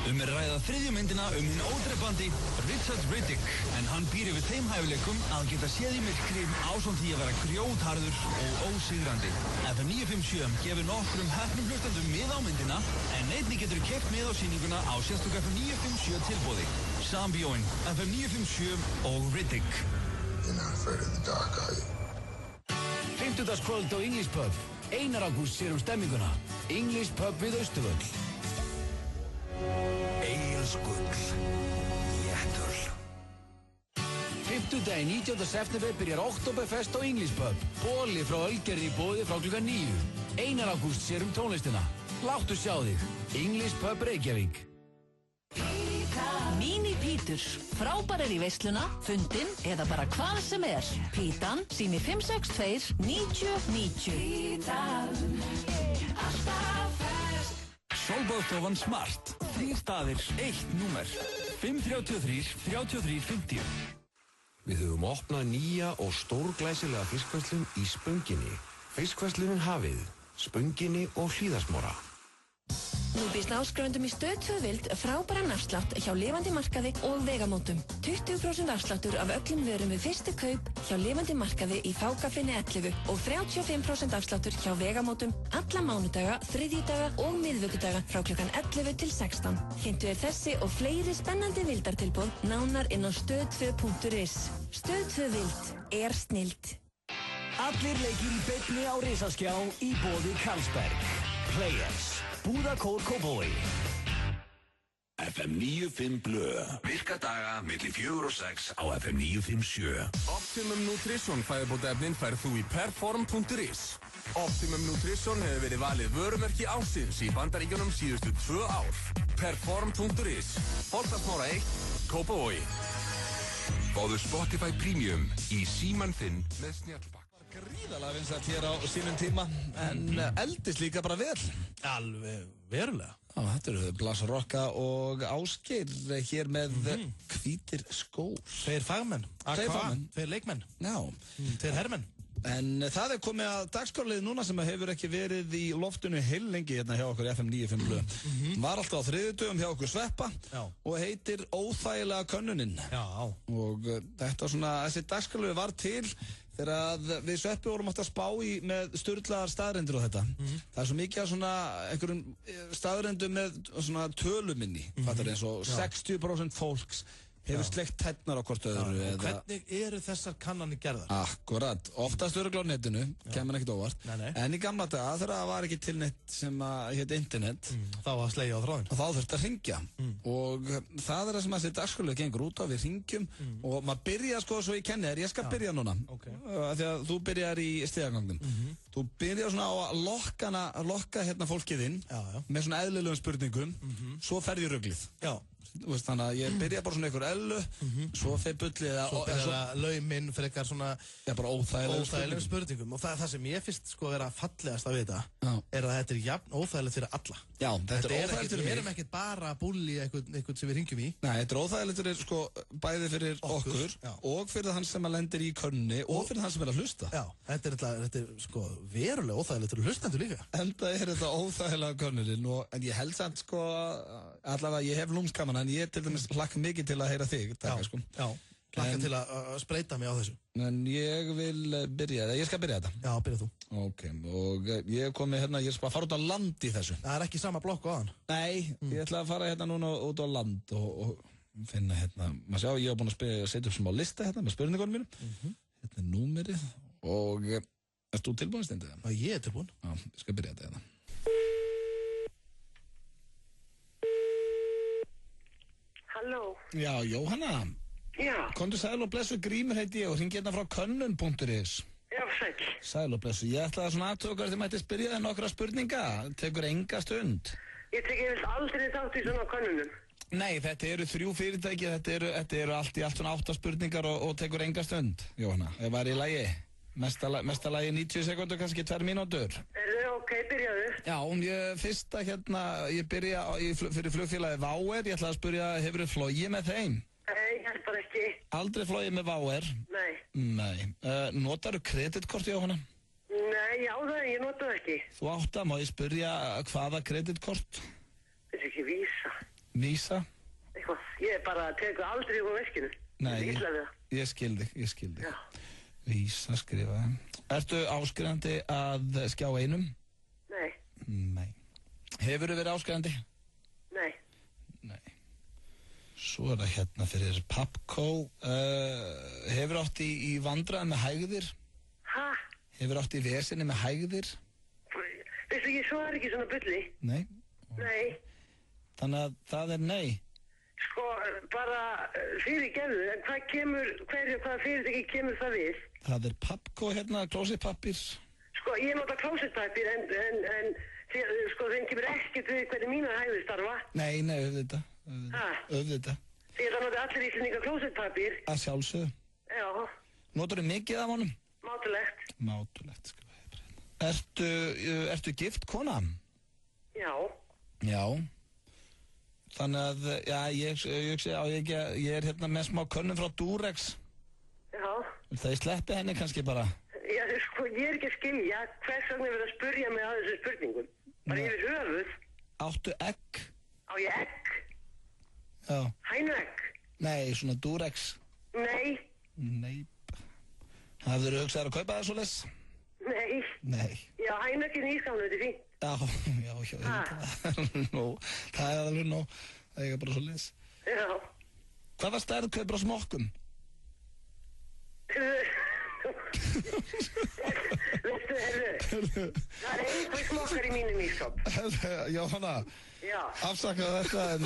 E: Er ræða þriðju myndina hinn ódrepandi Richard Riddick, en hann býr yfir þeim hæfileikum að geta séð í myrkri ásamt því að vera grjótharður og ósigrandi. FM 957 gefur nokkrum heppnum hlustandum mið á myndina, en einnig getur keypt mið á sýninguna á sérstök FM 957 tilboði. Sambíóin, FM 957 og Riddick.
P: You're not afraid of the dark, are you?
D: 50. á English Pub. Einar Ágúst sér stemminguna. English Pub við Austurvöll.
G: Egilsgull. Léttul.
D: 50. 19. september byrjar Oktoberfest á English Pub. Bóli frá Ölgerði í boði frá klukkan 9. Einar Ágúst sér tónlistina. Láttu sjá þig. English Pub Reykjavík.
R: Mini Pítur. Frábærar í veisluna, fundin eða bara hvað sem er. Pítan, sími 562 90 90. Pítan, alltaf fersk.
E: Sólbáðstofan Smart. 3 staðir, 1 númer. 533 33 50.
I: Við höfum opnað nýja og stórglæsilega fiskverslun í Spönginni. Fiskverslunin Hafið, Spönginni og Hlíðarsmára.
H: Nú býst áskrifendum í Stöð 2 Vild frábæran afslátt hjá Lifandi markaði og Vegamótum. 20% afsláttur af öllum vörum við fyrstu kaup hjá Lifandi markaði í Fákafinni 11 og 35% afsláttur hjá Vegamótum alla mánudaga, þriðjudaga og miðvikudaga frá klukkan 11 til 16. Kynntu þessi og fleiri spennandi vildartilboð nánar inn á stöð2.is. Stöð 2 Vild snilld.
S: Allir leikir í beinni á risaskjá í boði Carlsberg. Players. Búðakór Kópavogi.
K: FM 95 Blö. Virka daga milli 4 og 6 á FM 957.
T: Optimum Nutrition fæðubótaefnin færð þú í perform.is. Optimum Nutrition hefur verið valið vörumerki ársins í Bandaríkjunum síðustu 2 ár. Perform.is. Holtasmára 1, Kópavogi.
M: Fáðu Spotify Premium í síman þinn með snjallbakk.
B: Gríðalega vinsælt hér á sínum tíma, en eldist líka bara vel.
C: Alveg verulega.
B: Já, þetta eru Blas Rokka og Ásgeir hér með hvítir skór.
C: Tveir fagmenn.
B: Tveir fagmenn.
C: Tveir leikmenn.
B: Já.
C: Tveir hermenn.
B: En það er komið að dagskrárlið núna sem hefur ekki verið í loftinu heillengi hérna hjá okkur í FM 95 Blö. Var alltaf á þriðjudögum hjá okkur Sveppa og heitir Óþægilega könnunin.
C: Já.
B: Og þetta svona, þessi dagskrárlið var til þegar við Sveppi vorum átt að spá í með sturlaðar staðrendir á þetta. Það er svo mikið af svona einhverjum staðrendum með svona töluminni, fattar eins og 60% fólks hefur sleikt tærnar á hvort öðru.
C: Og hvernig eru þessar kannanir gerðar?
B: Akkurat, oftast örugglega á netinu, kemur ekkert óvart.
C: Nei.
B: En í gamla daga þegar það var ekki til neitt sem hétt internet,
C: þá var slegið á þráðin.
B: Og þá þurfti að hringja. Og það er það sem þessi dagskrárlið gengur út á, við hringjum og maður byrja sko svo ég kenni þér, ég skal byrja núna. Því að þú byrjar í stigagangnum. Þú byrjar svona á að lokka hérna fólkið inn með svona eðlilegum spurningum, svo ferð í ruglið.
C: Já.
B: Þannig að ég byrja bara svona einhver ellu, svo fer bullið
C: svo byrja lauminn fyrir eitthvað svona
B: bara óþægilegum
C: spurningum. Og það sem ég finnst sko vera fallegast að vita er að þetta er jafn óþægilegt fyrir alla.
B: Já, þetta er óþægilegt fyrir mig.
C: Við erum ekkert bara að bulli eitthvað sem við ringjum í.
B: Nei, þetta er óþægilegt fyrir sko bæði fyrir okkur og fyrir þann sem að lendir í könni og fyrir þann sem er að hlusta.
C: Já, þetta er sko verulega óþægilegt fyrir hlustendur líka.
B: Enda er þetta óþægilega könnurinn en ég held samt sko allavega ég hef lúmskaman en ég til dæmis hlakka mikið til að heyra þig taka, sko.
C: Já, hlakka til að spreita mig á þessu.
B: En ég vil byrja, ég skal byrja þetta.
C: Já, byrja þú.
B: Ok, og ég komi hérna, ég skal bara fara út á land í þessu.
C: Það er ekki sama blokk á hann?
B: Nei, ég ætla að fara hérna núna út á land og finna hérna, maður sjá, ég hef búin að setja upp smá lista hérna með spurningunum mínum. Hérna er númerið og erst þú tilbúin stendið?
C: Já, ég er tilbúin.
B: Já, ég skal byrja þetta hérna.
U: Halló.
B: Já, Jóhanna.
U: Já.
B: Komdu sæl og blessu, Grímur heiti ég og hringi hérna frá könnun.is.
U: Já, sæl.
B: Sæl og blessu, ég ætlaði svona aðtökar þið mætti spyrja þér nokkra spurninga. Tekur enga stund.
U: Ég tek aldrei þátt í svona könnunum.
B: Nei, þetta eru 3 fyrirtæki, þetta eru allt í allt svona 8 spurningar og tekur enga stund, Jóhanna. Það var í lagi. Mesta lagi 90 sekundur, kannski 2 mínútur.
U: Ok, byrjaðu.
B: Já, fyrsta hérna, ég byrja fyrir flugfélagi Váer, ég ætla að spyrja, hefur þið flogið með þeim?
U: Nei, ég held bara ekki.
B: Aldrei flogið með Váer? Nei. Notarðu kreditkort, Jóhanna?
U: Nei, já það, ég nota það ekki.
B: Þú átt að, má ég spyrja hvaða kreditkort?
U: Þetta er ekki Visa.
B: Visa?
U: Eitthvað, ég bara tekur aldrei úr veskinu.
B: Nei, ég skil þig. Já. Visa skrifaði. Ertu áskrifandi að skjá einum? Nei. Hefur þið verið áskrifandi? Nei. Svo er það hérna fyrir Papco. Hefur átt í vandræðum með hægðir?
U: Hæ?
B: Hefur átt í vesinni með hægðir?
U: Veistu, ég svarar ekki svona bulli.
B: Nei. Þannig að það er nei.
U: Sko, bara fyrirgefðu, en hvaða fyrirtæki kemur það við?
B: Það er Papco hérna, klósettpappír.
U: Sko, ég nota klósettpappír en sko, þeim kemur ekkert við hvernig mínar hægðir starfa.
B: Nei, auðvitað. Auðvitað.
U: Því það nota allir íslendingar klósettpappír.
B: Að sjálfsögðu.
U: Já.
B: Notar þið mikið af honum?
U: Mátulegt,
B: skrifa ég. Ertu gift kona?
U: Já.
B: Þannig að, ég er hérna með smá könnum frá Durex.
U: Já.
B: Það ég sleppi henni kannski bara.
U: Já, sko, ég er ekki að skilja hvers vegna verið að spurja mig að þessu spurningum. Bara yfir höfuð.
B: Áttu egg?
U: Á ég egg?
B: Já.
U: Hænuegg?
B: Nei, svona Durex.
U: Nei.
B: Hafðirðu hugsað að kaupa það svoleiðis? Nei.
U: Já, hænueggin í ískánu, þetta er fínt.
B: Já, það er alveg nóg. Það er bara svoleiðis.
U: Já.
B: Hvaða stærð kaupir á smokkum?
U: Veistu, heyrðu, það er einhver smokkar í mínum ískáp.
B: Jóhanna,
U: Já.
B: afsakaðu þetta en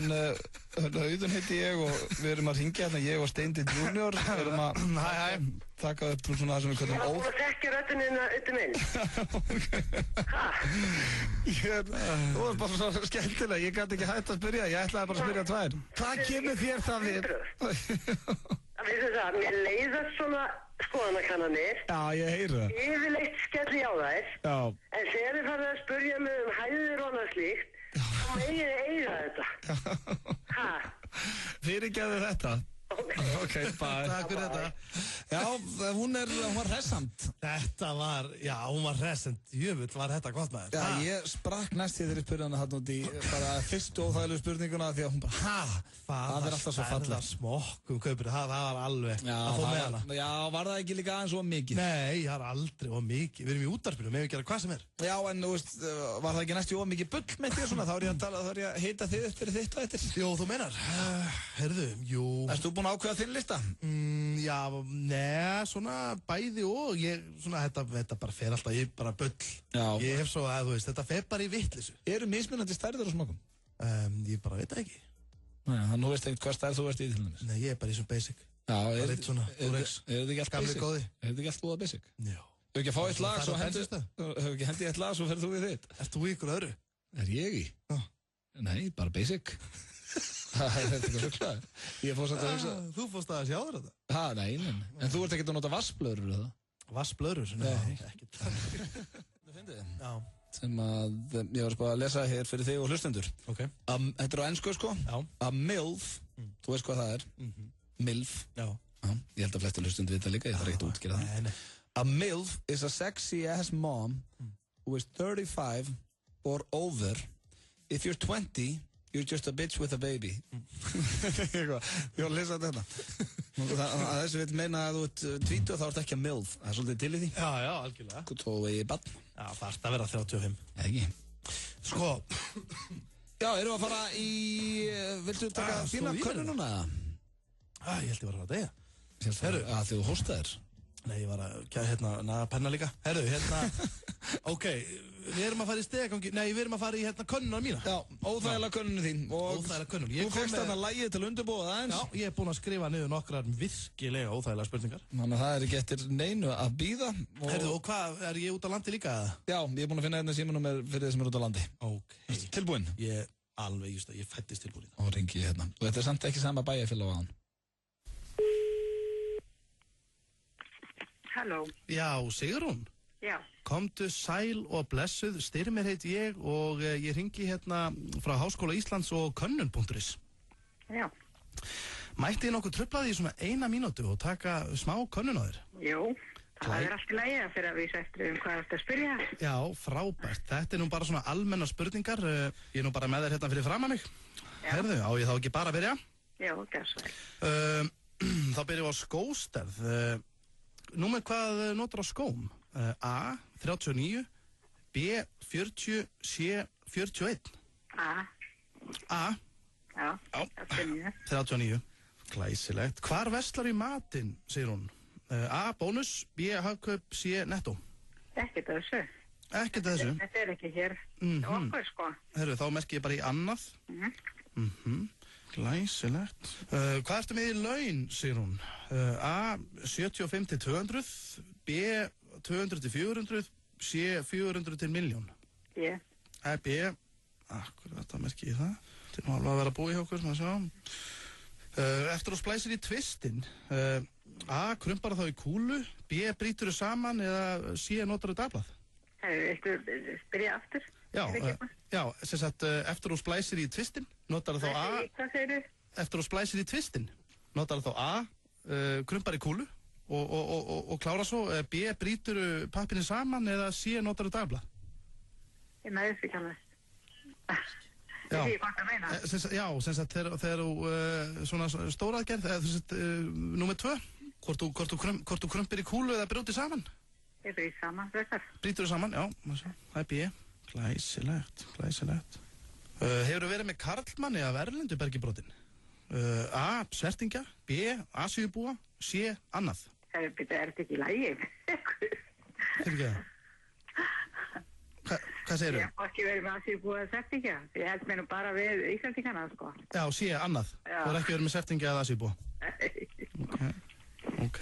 B: Auðun heiti ég og við erum að ringja hérna, ég og Steindi Junior erum að taka upp svona það sem við kallum
U: Ég var búin að tekja röddunina auðvitað minn.
B: Þú er bara svo skemmtileg, ég gæti ekki hægt að spyrja, ég ætlaði bara að spyrja tvær. Hvað kemur þér það við?
U: Veistu það, mér leiðast svona skoðanakannanir.
B: Já, ég heyri það.
U: Yfirleitt skelli á þær.
B: Já.
U: En þegar þið farið að spurja mig hæðir og annað slíkt, þá megið þið eiga þetta.
B: Fyrirgefðu þetta. Ok, bye.
C: Takk fyrir þetta.
B: Já, hún var hressand.
C: Þetta var, já, hún var hressand. Jöfull var þetta gott maður.
B: Já, ég sprakk næst í þeirri spyrjana hann út í bara fyrstu óþægilegu spurninguna því að hún bara, það er alltaf svo fallegt.
C: Smokkum kaupir, það var alveg að fá með hana.
B: Já, var það ekki líka aðeins of mikið?
C: Nei, það er aldrei of mikið. Við erum í útvarpinu, við hefum gera hvað sem er.
B: Já, en þú veist, var það ekki næstu of mikið bull með því svona? Þá er ég að heita þið upp fyrir þitt og eftir.
C: Jú, þú meinar. Herðu, jú.
B: Erst þú búin að ákveða þinn lista?
C: Já, neða, svona bæði og ég, svona, þetta bara fer alltaf í bara bull.
B: Já.
C: Ég hef svo að, þú veist, þetta fer bara í vitleysu.
B: Eru mismunandi stærðir á smokkum?
C: Ég bara veit það ekki.
B: Nei, þannig þú veist ekkert hvað stærð þú ert í til dæmis?
C: Nei, ég er bara í svona basic.
B: Já,
C: er
B: þetta ekki allt
C: gamli
B: basic?
C: góði.
B: Er þetta ekki allt búið basic?
C: Já.
B: Hefur ekki að fá eitt lag, svo
C: hendið
B: eitt lag, svo ferð þú við þitt?
C: Ert þú í ykkur öðru?
B: Er ég í? Nei, bara basic. Það er eitthvað hugslaður. Ég fórst að hugsa.
C: Þú fórst að sjá þér þetta?
B: Ha, nei. En þú ert ekkert að nota vassblöðrur, eða?
C: Vassblöðrur? Nei, ekkert.
B: Það finnst þið?
C: Já.
B: Sem að ég var bara að lesa hér fyrir þig og hlustendur.
C: Ok.
B: Þetta er á ensku, sko.
C: Já.
B: A MILF, þú veist hvað það er. MILF.
C: Já.
B: Ég held að flestir hlustendur vita líka, ég þarf ekkert að útskýra það.
C: Nei.
B: A MILF is a sexy ass mom who is 35 or over. If you're 20, you're just a bitch with a baby. Ég var að lesa þetta. Þessu vil meina að þú ert 20 og þá ert ekki að MILF. Það er svolítið til í því.
C: Já, algjörlega.
B: Þú eigi barn.
C: Já, þarft að vera 35.
B: Ekki.
C: Sko.
B: Já, erum við að fara í... Viltu taka þína könnununa?
C: Ég held ég var að deyja.
B: Herru. Að þú hóstaðir?
C: Nei, ég var að, naga penna líka. Herru, ok, við erum að fara í stegagangi, nei, við erum að fara í könnuna mína.
B: Já, óþægilega könnuna þín.
C: Óþægilega könnun.
B: Þú fyrst þarna lagið til að undirbúa það eins.
C: Já, ég er búinn að skrifa niður nokkrar virkilega óþægilega spurningar.
B: Þannig að það er ekki eftir neinu að bíða.
C: Herru, og hvað, er ég út á landi líka?
B: Já, ég er búinn að finna hérna símanúmer fyrir þið sem er út á landi.
C: Ok.
B: Tilbúinn?
C: Ég alveg, just það, ég fættist tilbúinn í það.
B: Og ringi hérna. Og þetta er samt ekki sama bæjarfélag á hann.
N: Halló.
C: Já, Sigrún.
N: Já.
C: Komdu sæl og blessuð, Styrmir heit ég og ég ringi hérna frá Háskóla Íslands og könnun.is.
N: Já.
C: Mætti ég nokkuð truflaði í svona 1 mínútu og taka smá könnun á þér?
N: Jú, það er allt í lagi að fyrir að vísa eftir hvað þetta spyrja.
C: Já, frábært. Þetta er nú bara svona almennar spurningar. Ég er nú bara með þér hérna fyrir fram að mig. Herðu, á ég þá ekki bara að byrja?
N: Já, gerðsvæg.
C: Þá byrjum við á skóstærð. Númer hvað notar á skóm? A, 39, B, 40, C, 41.
N: A. Já, 39.
C: 39. Glæsilegt. Hvar verslar í matinn, segir hún? A, bónus, B, hagkaup, C, netto.
N: Ekkert að þessu.
C: Ekkert að þessu?
N: Þetta er ekki hér. Okkur, sko.
C: Herru, þá merki ég bara í annað. Glæsilegt. Hvað ertu með í laun, segir hún? A, 75-200, B, 200-400, C, 400-1.000.000.
N: B.
C: B. Akkur, þetta merki ég það. Þetta er nú alveg að vera að búa í okkur, maður sjá. Eftir að splæsir í tvistin. A, krumpar þá í kúlu, B, brýtur þau saman eða C, notar þau dagblað?
N: Byrja aftur?
C: Já, sem sagt, eftir að splæsir í tvistin, notar þá A.
N: Hvað segir þú?
C: Eftir að splæsir í tvistin, notar þá A, krumpar í kúlu og klára svo. B, brýtur pappinu saman eða C, notar þau dagblað?
N: Ég með þessu ekki alveg.
U: Ég sé hvað það meina.
C: Já, sem sagt, þegar þú svona stóraðgerð, númer 2, hvort þú krumpir í kúlu eða brjótir saman?
U: Ég brýt saman, þessar.
C: Brýtur þú saman, já, það er B. Glæsilegt. Hefur þú verið með karlmanni af erlendu bergibrotin? A. Svertingja, B. Asíubúa, C. Annað.
U: Er þetta ekki í lagi?
C: Fyrir ekki það? Hvað segirðu?
U: Ég hef ekki verið með Asíubúa eða svertingja. Ég held mér nú bara við Íslandingana, sko.
C: Já, C. Annað.
U: Já.
C: Þú hefur ekki verið með svertingja eða asíubúa? Ok.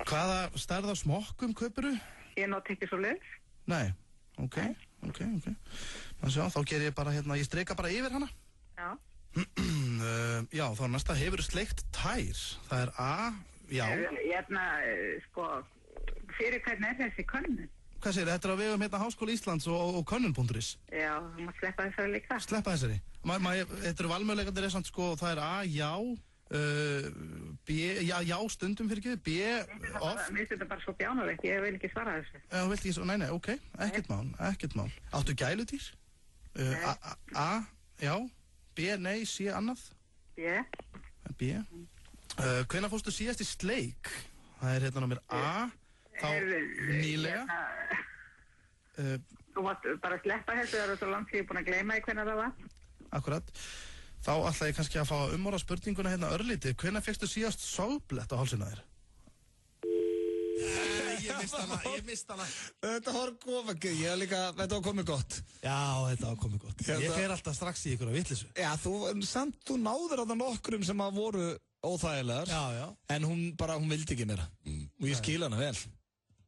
C: Hvaða stærð af smokkum kaupirðu?
U: Ég noti ekki svo leið.
C: Nei, ok. Þá ger ég bara hérna, ég streika bara yfir hana.
U: Já.
C: Já, þá næsta, hefur sleikt tær. Það er A, já.
U: Sko, fyrir hvernig er þessi könnun?
C: Hvað segir þetta á vegum hérna Háskóla Íslands og könnun.is?
U: Já, þú má sleppa þessari líka.
C: Sleppa þessari? Þetta eru valmöguleikarnir samt, sko, það er A, já, B, já, stundum fyrir ekki, B, oft.
U: Mér finnst þetta bara svo bjánulegt, ég vil ekki svara þessu.
C: Já, þú vilt ekki svo, nei, ok, ekkert mál. Áttu gæludýr? A, já, B, nei, C, annað? B. Hvenær fórstu síðast í sleik? Það er hérna númer A, þá nýlega.
U: Þú mátt bara sleppa þessu, það er svo langt sem ég er búin að gleyma í hvernig það var.
C: Akkurat. Þá ætla ég kannski að fá að umorða spurninguna hérna örlítið. Hvenær fékkstu síðast sogblett á hálsina þér?
B: Ég mist hana. Þetta var komið gott.
C: Já, þetta var komið gott. Ég fer alltaf strax í ykkur á vitleysu.
B: Já, þú náður á það nokkrum sem að voru óþægilegar.
C: Já.
B: En hún vildi ekki meira. Og ég skil hana vel.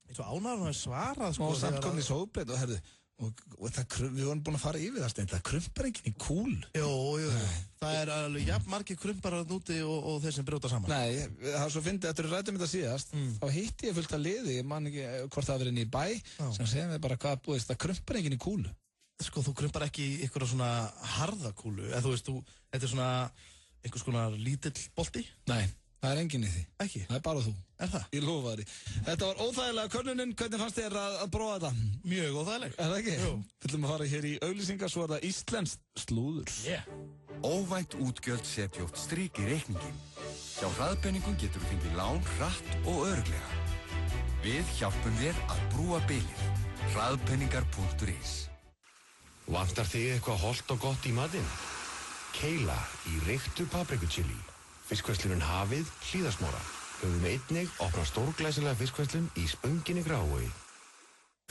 C: Svo ánægður hún að svara, sko.
B: Og samt kom í sogblett og herðu. Og við vorum búin að fara yfir það stein. Það krumpar enginn í kúl.
C: Jú. Það er alveg jafn margir krumparar úti og þeir sem brjóta saman.
B: Nei, það er svo fyndið, eftir að rættum þetta síðast, þá hitti ég fullt af liði, ég man ekki hvort það verið inn í bæ, sem segja mig bara hvað búist, það krumpar enginn í kúlu.
C: Sko, þú krumpar ekki í ykkur svona harða kúlu, eða þú veist, þetta er svona einhvers konar lítill bolti?
B: Nei. Það er enginn í því.
C: Ekki?
B: Það er bara þú.
C: Er það?
B: Ég lofa þér. Þetta var óþægilega könnunin. Hvernig fannst þér að prófa þetta?
C: Mjög óþægileg.
B: Er það ekki?
C: Jú.
B: Við ætlum að fara hér í auglýsingar, svo er það íslenskt slúður.
L: Óvænt útgjöld setja oft strik í reikningin. Hjá Hraðpenningum getur þú fengið lán hratt og örugglega. Við hjálpum þér að brúa bilið. Hraðpenningar.is.
I: Vantar þig eitthvað hollt og gott í matinn? Keila í reyktu paprikuchili. Fiskverslunum Hafið, Hlíðasmára. Höfum einnig opnað stórglæsilega fiskverslun í Spönginni Grávogi.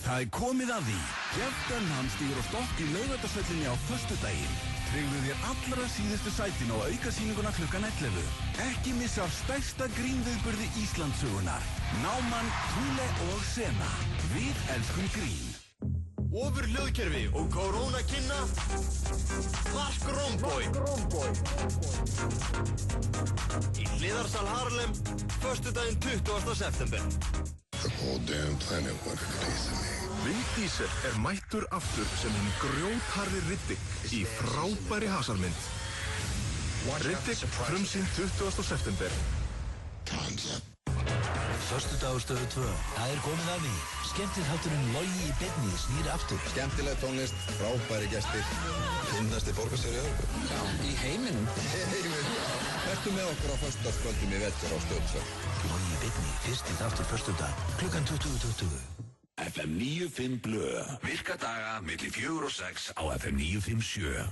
K: Það er komið að því. Jeff Dunham stígur á stokk í Laugardalshöllinni á föstudaginn. Tryggðu þér allra síðustu sætin á aukasýninguna klukkan 11. Ekki missa af stærsta grínviðburði Íslandssögunar. Náman, Thule og Sena. Við elskum grín.
J: Ofur hljóðkerfi og Corona kynna Mark Romboy í Hliðarsal Harlem föstudaginn 20. september.
P: The whole damn planet wanted a piece of me.
T: Vin Diesel mættur aftur sem hinn grjótharði Riddick í frábæri hasarmynd. Riddick frumsýnd 20. september.
G: Föstudagur Stöð 2. Það er komið að því. Skemmtiþátturinn Logi í beinni snýr aftur.
F: Skemmtileg tónlist, frábæri gestir, finnasti borgarstjóri í Evrópu.
G: Já, í heiminum.
F: Vertu með okkur á föstudagskvöldum í vetur á Stöð 2.
G: Logi í beinni, fyrsti þáttur föstudag, klukkan 20:20.
K: FM 95 Blö. Virka daga milli 4 og 6 á FM 957.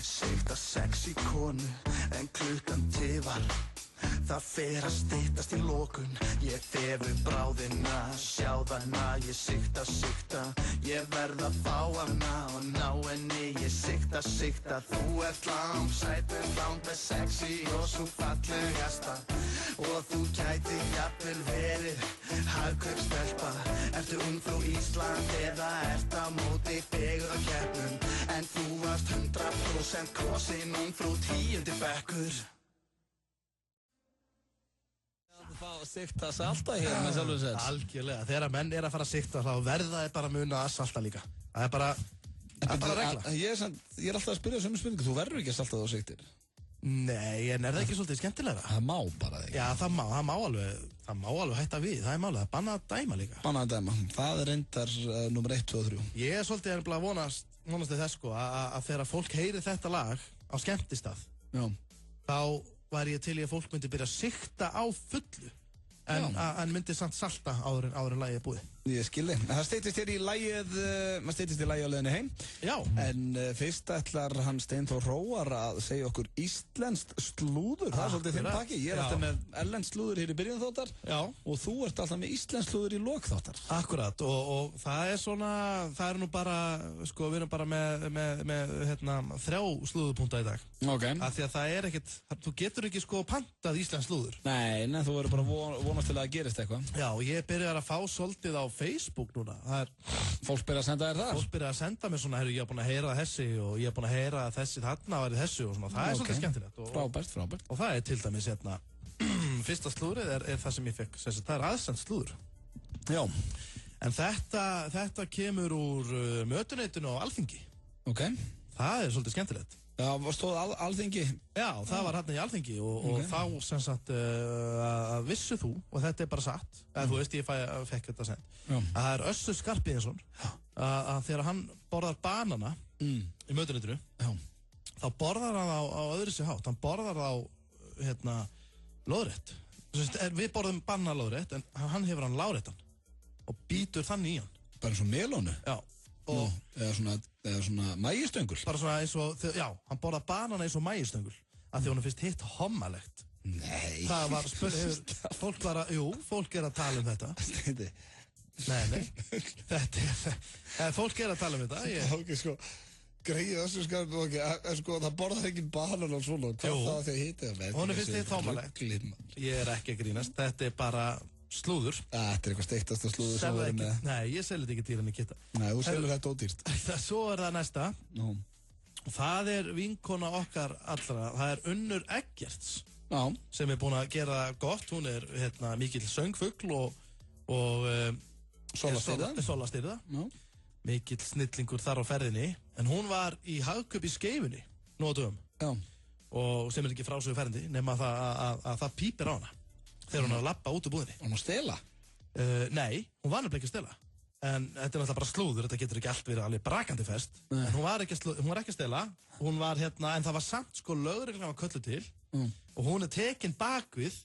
V: Sigta sexy konu en klukkan tifar. Það fer að styttast í lokun. Ég þefi bráðina, sjáðana. Ég sigta, ég verð að fá hana og ná henni. Ég sigta, þú ert lang, sætur lang með sexy og svo fallegasta. Og þú gæti jafnvel verið hagkaupstelpa. Ertu ungfrú Ísland eða ert á móti fegurðarkeppnum? En þú varst 100% kosin ungfrú 10. bekkur.
B: sikta salta hér með sjálfur sér.
C: Algjörlega, þegar menn að fara að sikta þá verða þeir bara að muna að salta líka. Það er bara regla.
B: Ég er alltaf að spyrja sömu spurningu, þú verður ekki að salta þú siktir.
C: Nei, en er það ekki svolítið skemmtilega?
B: Það má bara ekki.
C: Já, það má alveg hætta við, það er málið, það er bannað að dæma líka.
B: Bannað að dæma, það er reyndar nummer 1, 2 og 3.
C: Ég er svolítið að vonast til þess sko að þegar fólk heyri þetta lag á skemmtistað, þá var ég til í að fólk myndi byrja að sikta á fullu en myndi samt salta áður en lagið er búið.
B: Ég skilði. Það steytist hér í lagið, maður steytist í lagið á leiðinni heim.
C: Já.
B: En fyrst ætlar hann Steinþór Hróar að segja okkur íslenskt slúður. Það er svolítið þinn pakki. Ég er alltaf með erlend slúður hér í byrjun þáttar. Já. Og þú ert alltaf með íslenskt slúður í lok þáttar.
C: Akkurat. Og það er svona, það er nú bara, sko, við erum bara með 3 slúðupunkta í dag.
B: Ok.
C: Af því að það er ekkert, þú getur ekki sko pantað íslenskt slúður.
B: Nei, þú verður bara vonast til að það gerist eitthvað.
C: Já, og ég byrjar að fá svolítið á Facebook núna.
B: Fólk byrja að senda þér þar?
C: Fólk byrja að senda mér svona, ég er búin að heyra þessi og ég er búin að heyra þessi þarna var í þessu og svona. Það er svolítið skemmtilegt.
B: Frábært.
C: Og það er til dæmis fyrsta slúðrið er það sem ég fekk. Það er aðsend slúður.
B: Já.
C: En þetta kemur úr mötuneytinu á Alþingi.
B: Ok.
C: Það er svolítið skemmtilegt.
B: Já, stóð Alþingi?
C: Já, það var hérna í Alþingi og þá sem sagt að vissu þú, og þetta er bara satt, að þú veist ég fekk þetta send, að það er Össur Skarphéðinsson að þegar hann borðar banana í mötuneytinu, þá borðar hann á öðru sér hátt, hann borðar á lóðrétt. Við borðum bananalóðrétt en hann hefur hann láréttan og býtur þannig í hann.
B: Bara eins og melónu?
C: Já.
B: Eða svona mægistöngul?
C: Bara svona eins og, já, hann borðar banana eins og mægistöngul af því hún finnst hitt hommalegt.
B: Nei.
C: Það var fólk er að tala um þetta. Nei. Fólk er að tala um þetta.
B: Ok, sko, greið Össur Skarphéðinsson, sko, það borðar ekki banan og svona. Hvað það því hitt eða með?
C: Hún finnst hitt hommalegt. Ég er ekki að grínast, þetta er bara slúður.
B: Þetta er eitthvað steiktasta slúður sem verður með.
C: Nei, ég selur þetta ekki til henni Kitta.
B: Nei, þú selur þetta ódýrt.
C: Svo er það næsta. Það er vinkona okkar allra. Það er Unnur Eggerts sem er búin að gera gott. Hún er mikill söngfugl og sólastýrða. Mikill snillingur þar á ferðinni. En hún var í Hagkaup í Skeifunni nú á dögum. Og sem er ekki frásögu ferðindi nema að það pípir á hana þegar hún er að labba út úr búðinni.
B: Hún var að stela?
C: Nei, hún var nefnilega ekki að stela. En þetta er náttúrulega bara slúður, þetta getur ekki allt verið alveg brakandi fest. En hún var ekki að stela, hún var en það var samt sko lögreglan var kölluð til og hún er tekin bakvið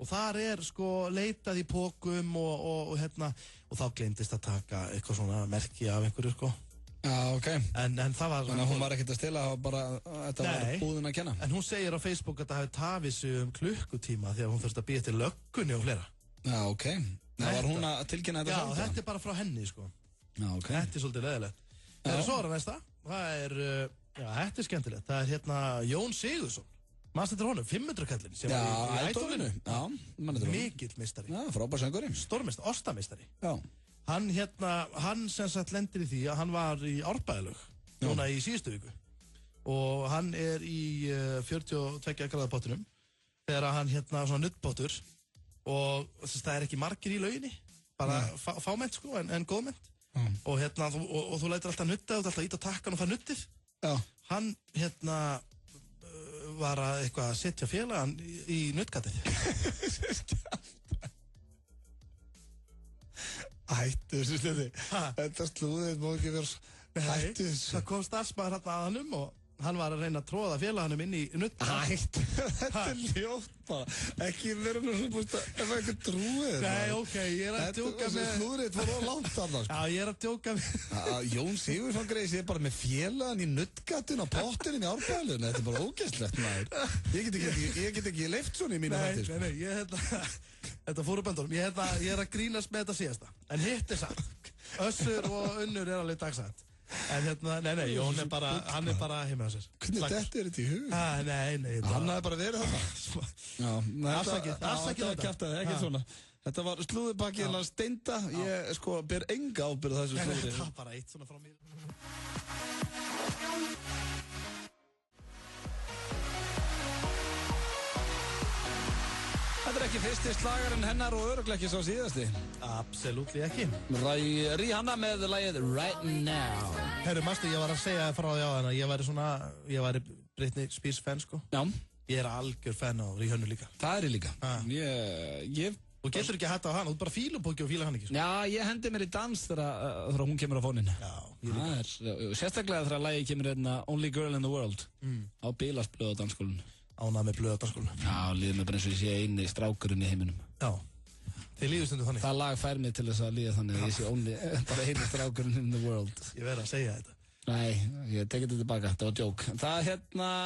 C: og þar er sko leitað í pókum og þá gleymdist að taka eitthvað svona merki af einhverju sko.
B: Já, ok.
C: En það var...
B: Þannig að hún var ekkert að stela, þetta var búðin að kenna.
C: En hún segir á Facebook að það hefði tafið sig klukkutíma því að hún þurfti að býja til löggunni og fleira.
B: Já, ok. Það var hún að tilkynna þetta
C: sjálf? Já, þetta er bara frá henni, sko.
B: Já, ok.
C: Þetta er svolítið leðilegt. Svo er það næsta. Það er, þetta er skemmtilegt. Það er Jón Sigurðsson. Manstu þetta honum, 500 kallinn.
B: Já, Ædolinu. Já,
C: mikill meistari.
B: Já, frábær söngvari.
C: Stórmeistari, ostameistari.
B: Já.
C: Hann sem sagt lendir í því að hann var í Árbæðalög núna í síðustu viku og hann er í 42 gráða pottinum þegar hann svona nuddpottur og það er ekki margir í lauginni bara fámennt sko en góðmennt og þú lætir alltaf nutta og alltaf ít á takkan og það nuttið. Hann var að eitthvað að setja félagann í nuttgatið.
B: Hættu þessu sluði. Þetta slúðið má ekki vera hættu þessu.
C: Það kom starfsmaður að hannum og hann var að reyna að tróða félaganum inn í nutt.
B: Hættu, þetta er ljótt bara. Ekki vera með svona búst að ef eitthvað trúið.
C: Nei, ok, ég er að djóka með...
B: Þetta slúðið fór á langt annars.
C: Já, ég er að djóka með...
B: Jón Sigurðsson greið sér bara með félagan í nuttgatun á pottinum í Árbæðalöginu. Þetta er bara ógeðslegt maður. Ég get ekki leift svona í mínu hætti.
C: Nei, þetta fór upp endunum. Ég er að grínast með þetta síðasta. En hitt er satt. Össur og Unnur er alveg dagsætt. En nei, Jón er bara, hann er bara heima á sér.
B: Hvernig þetta er þetta í hug?
C: Nei.
B: Hann hafði bara verið þarna.
C: Afsakið
B: þetta. Ekki svona. Þetta var slúðupakki en að Steinda. Ég sko ber enga ábyrgð á þessu slúði.
C: Það var bara eitt svona frá mér.
B: Þetta er ekki fyrsti slagarinn hennar og örugglega ekki svo síðasti.
C: Absolutt ekki.
B: Rihanna með lagið Right Now.
C: Herru, Masti, ég var að segja frá því á þannig að ég væri Britney Spears fan, sko.
B: Já.
C: Ég algjör fan á Rihanna líka.
B: Það er ég líka.
C: Og getur ekki að hætta á hann, þú bara fílupóki og fíla hann ekki, sko.
B: Já, ég hendi mér í dans þegar hún kemur á fóninn.
C: Já, ég líka.
B: Sérstaklega þegar lagið kemur hérna Only Girl in the World á bílast blöð á dansskólinu.
C: Ánað með blöð á dansskólinu.
B: Já, líður mér bara eins og ég sé eini strákurinn í heiminum.
C: Já, þið líður stundum þannig.
B: Það lag fær mig til þess að líða þannig að ég sé bara eini strákurinn in the world.
C: Ég verð að segja þetta.
B: Nei, ég tekið þetta tilbaka, þetta var djók. Það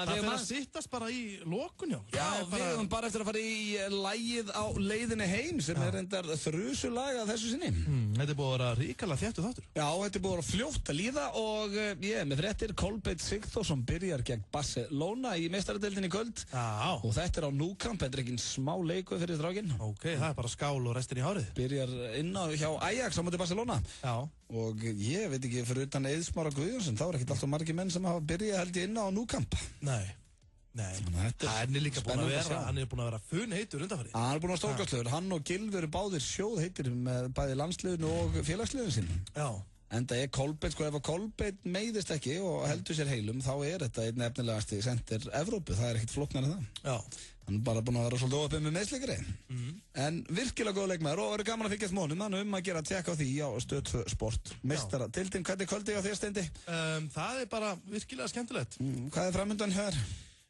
C: fyrir að sittast bara í lokun, já.
B: Já, við höfum bara eftir að fara í lagið á leiðinni heim sem er reyndar þrusulag að þessu sinni.
C: Þetta er búið að vera ríkala þéttu þáttur.
B: Já, þetta er búið að vera fljótt að líða og ég með fréttir Kolbeinn Sigþórsson byrjar gegn Barcelona í meistaradeildinni í kvöld.
C: Já.
B: Og þetta er á Nou Camp, þetta er ekki smá leikur fyrir strákinn.
C: Ok, það er bara skál og restin í hárið.
B: Byrjar inn á hjá Ajax á móti Barcelona.
C: Já.
B: Og ég veit ekki, fyrir utan Eið Smára Guðjónsson, þá er ekkert alltaf margir menn sem hafa byrjað held ég inn á Nou Camp.
C: Nei. Hann er líka búinn að vera funn heitur undanfari.
B: Hann er búinn að vera stórkostlegur. Hann og Gylfi eru báðir sjóð heitir með bæði landsliðinu og félagsliðinu sín.
C: Já.
B: Enda er Kolbeinn, sko, ef að Kolbeinn meiðist ekki og heldur sér heilum, þá er þetta einn efnilegasti senter Evrópu. Það er ekkert flóknar en það.
C: Já.
B: Hann er bara búinn að vera svolítið óöppið með meiðsleikari. En virkilega góð leikmaður og verður gaman að fylgjast mónum. Þannig að gera að tjekka á því á Stöð 2 Sport. Meistara deildin, hvernig kvöldið á þér, Steindi?
C: Það er bara virkilega skemmtilegt.
B: Hvað er framöndan hér?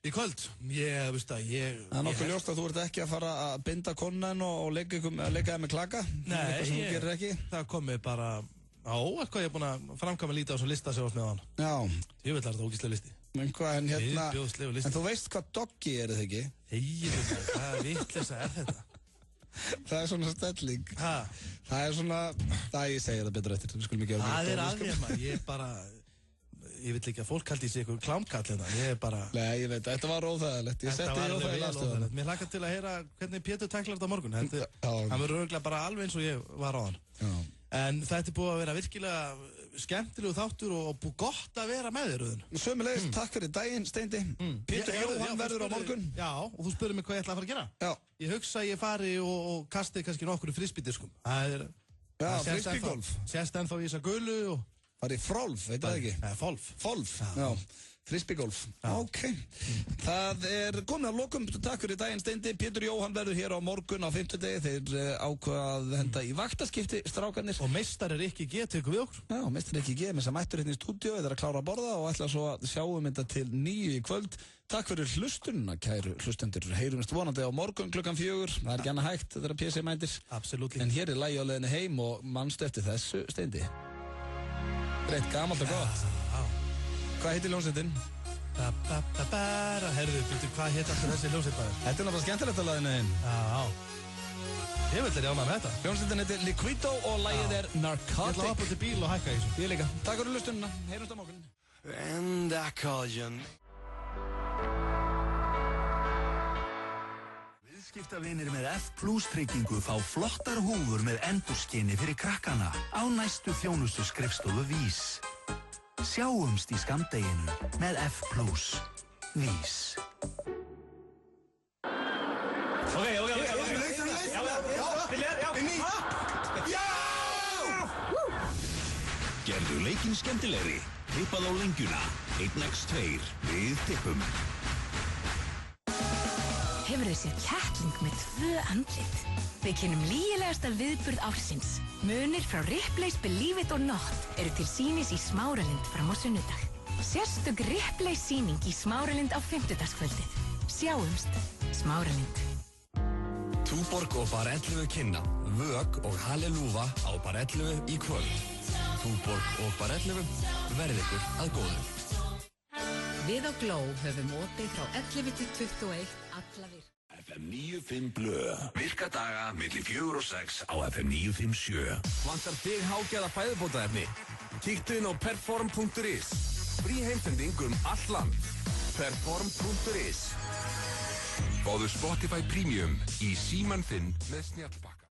C: Í kvöld? Það
B: er nokkuð ljóst að þú ert ekki að fara að binda konan og leika það með klaka?
C: Nei, það komið bara á eitthvað ég er búinn að framkvæma lítið á svo lista sem varst með hann.
B: Já.
C: Ég veit að þetta ógeðslega listi.
B: En þú veist hvað doggi er þetta ekki?
C: Hvað vitleysa er þetta?
B: Það er svona stelling. Það er svona, ég segi það betur eftir, við skulum ekki gera
C: það er aðeins maður, ég vil ekki að fólk haldi í sig eitthvað klámkall hérna, ég er bara...
B: Nei, ég veit, þetta var óþægilegt, ég setti í óþægilega aðstöðan.
C: Mér hlakka til að heyra hvernig Pétur tæklar þetta á morgun, hann verður örgulega bara alveg eins og ég var á hann. En þetta er búið að vera virkilega skemmtilegu þáttur og gott að vera með þér, Röðun.
B: Sömulegis, takk fyrir daginn, Steindi. Pétur Jóhann verður á morgun.
C: Já, og þú spurði mig hvað ég ætla að fara að gera.
B: Já.
C: Ég hugsa að ég fari og kasti kannski nokkru frisbídiskum. Sést ennþá í þessa gulu og...
B: Það er frolf, veit það ekki?
C: Folf.
B: Já, frisbeegolf. Ok. Það er komið að lokum. Takk fyrir daginn, Steindi. Pétur Jóhann verður hér á morgun á 5. degi. Þeir ákveða að henda í vaktaskipti, strákarnir.
C: Og meistari Rikki G tekur við okkur.
B: Já, meistari Rikki G með sem mættur hérna í stúdíu. Þeir eru að klára að borða og ætla svo að sjáum þetta til 9 í kvöld. Takk fyrir hlustununa, kæru hlustendur. Heyrumst vonandi á morgun klukkan 4. Það er ekki annað hægt, þetta er PC mæntir.
C: Absolutt.
B: En hér er lagi á leiðinni heim og manstu eftir þessu, Steindi. Reitt gamalt og gott. Hvað heitir ljónsveitin?
C: Herðu, býttu, hvað heit alltaf þessi ljónsveit?
B: Þetta er náttúrulega skemmtilegt að laginu einn.
C: Ég vil þér jána með þetta.
B: Ljónsveitin heitir Liquido og lagið er Narcotic.
C: Ég ætla að hoppa til bíl og hækka í þessu.
B: Ég líka. Takk fyrir hlustununa. Heyrumst á morgun.
J: And I call you.
G: Viðskiptavinir með F+ tryggingu fá flottar húfur með endurskinni fyrir krakkana á næstu þjónustu skrifstofu VÍS. Sjáumst í skammdeginu með F+. VÍS.
L: Gerðu leikinn skemmtilegri. Tippað á lengjuna. 1x2 við tippum.
Q: Hefur þið séð kettling með 2 andlit? Við kynnum lygilegasta viðburð ársins. Munir frá Ripley's Believe It or Not eru til sýnis í Smáralind fram á sunnudag. Sérstök Ripley's sýning í Smáralind á 5-dagskvöldið. Sjáumst, Smáralind.
L: Túborg og Bar 11 kynna. Vök og Hallelúfa á Bar 11 í kvöld. Túborg og Bar 11 verði ykkur að góðu.
R: Við á Gló höfum opið frá 11 til 21 alla virk.
L: FM 95 Blö. Virka daga milli 4 og 6 á FM 957.
T: Vantar þig hágæða fæðubótaefni? Kíktu inn á perform.is. Frí heimsending allt land. Perform.is.
M: Fáðu Spotify Premium í símann þinn með snjallbakka.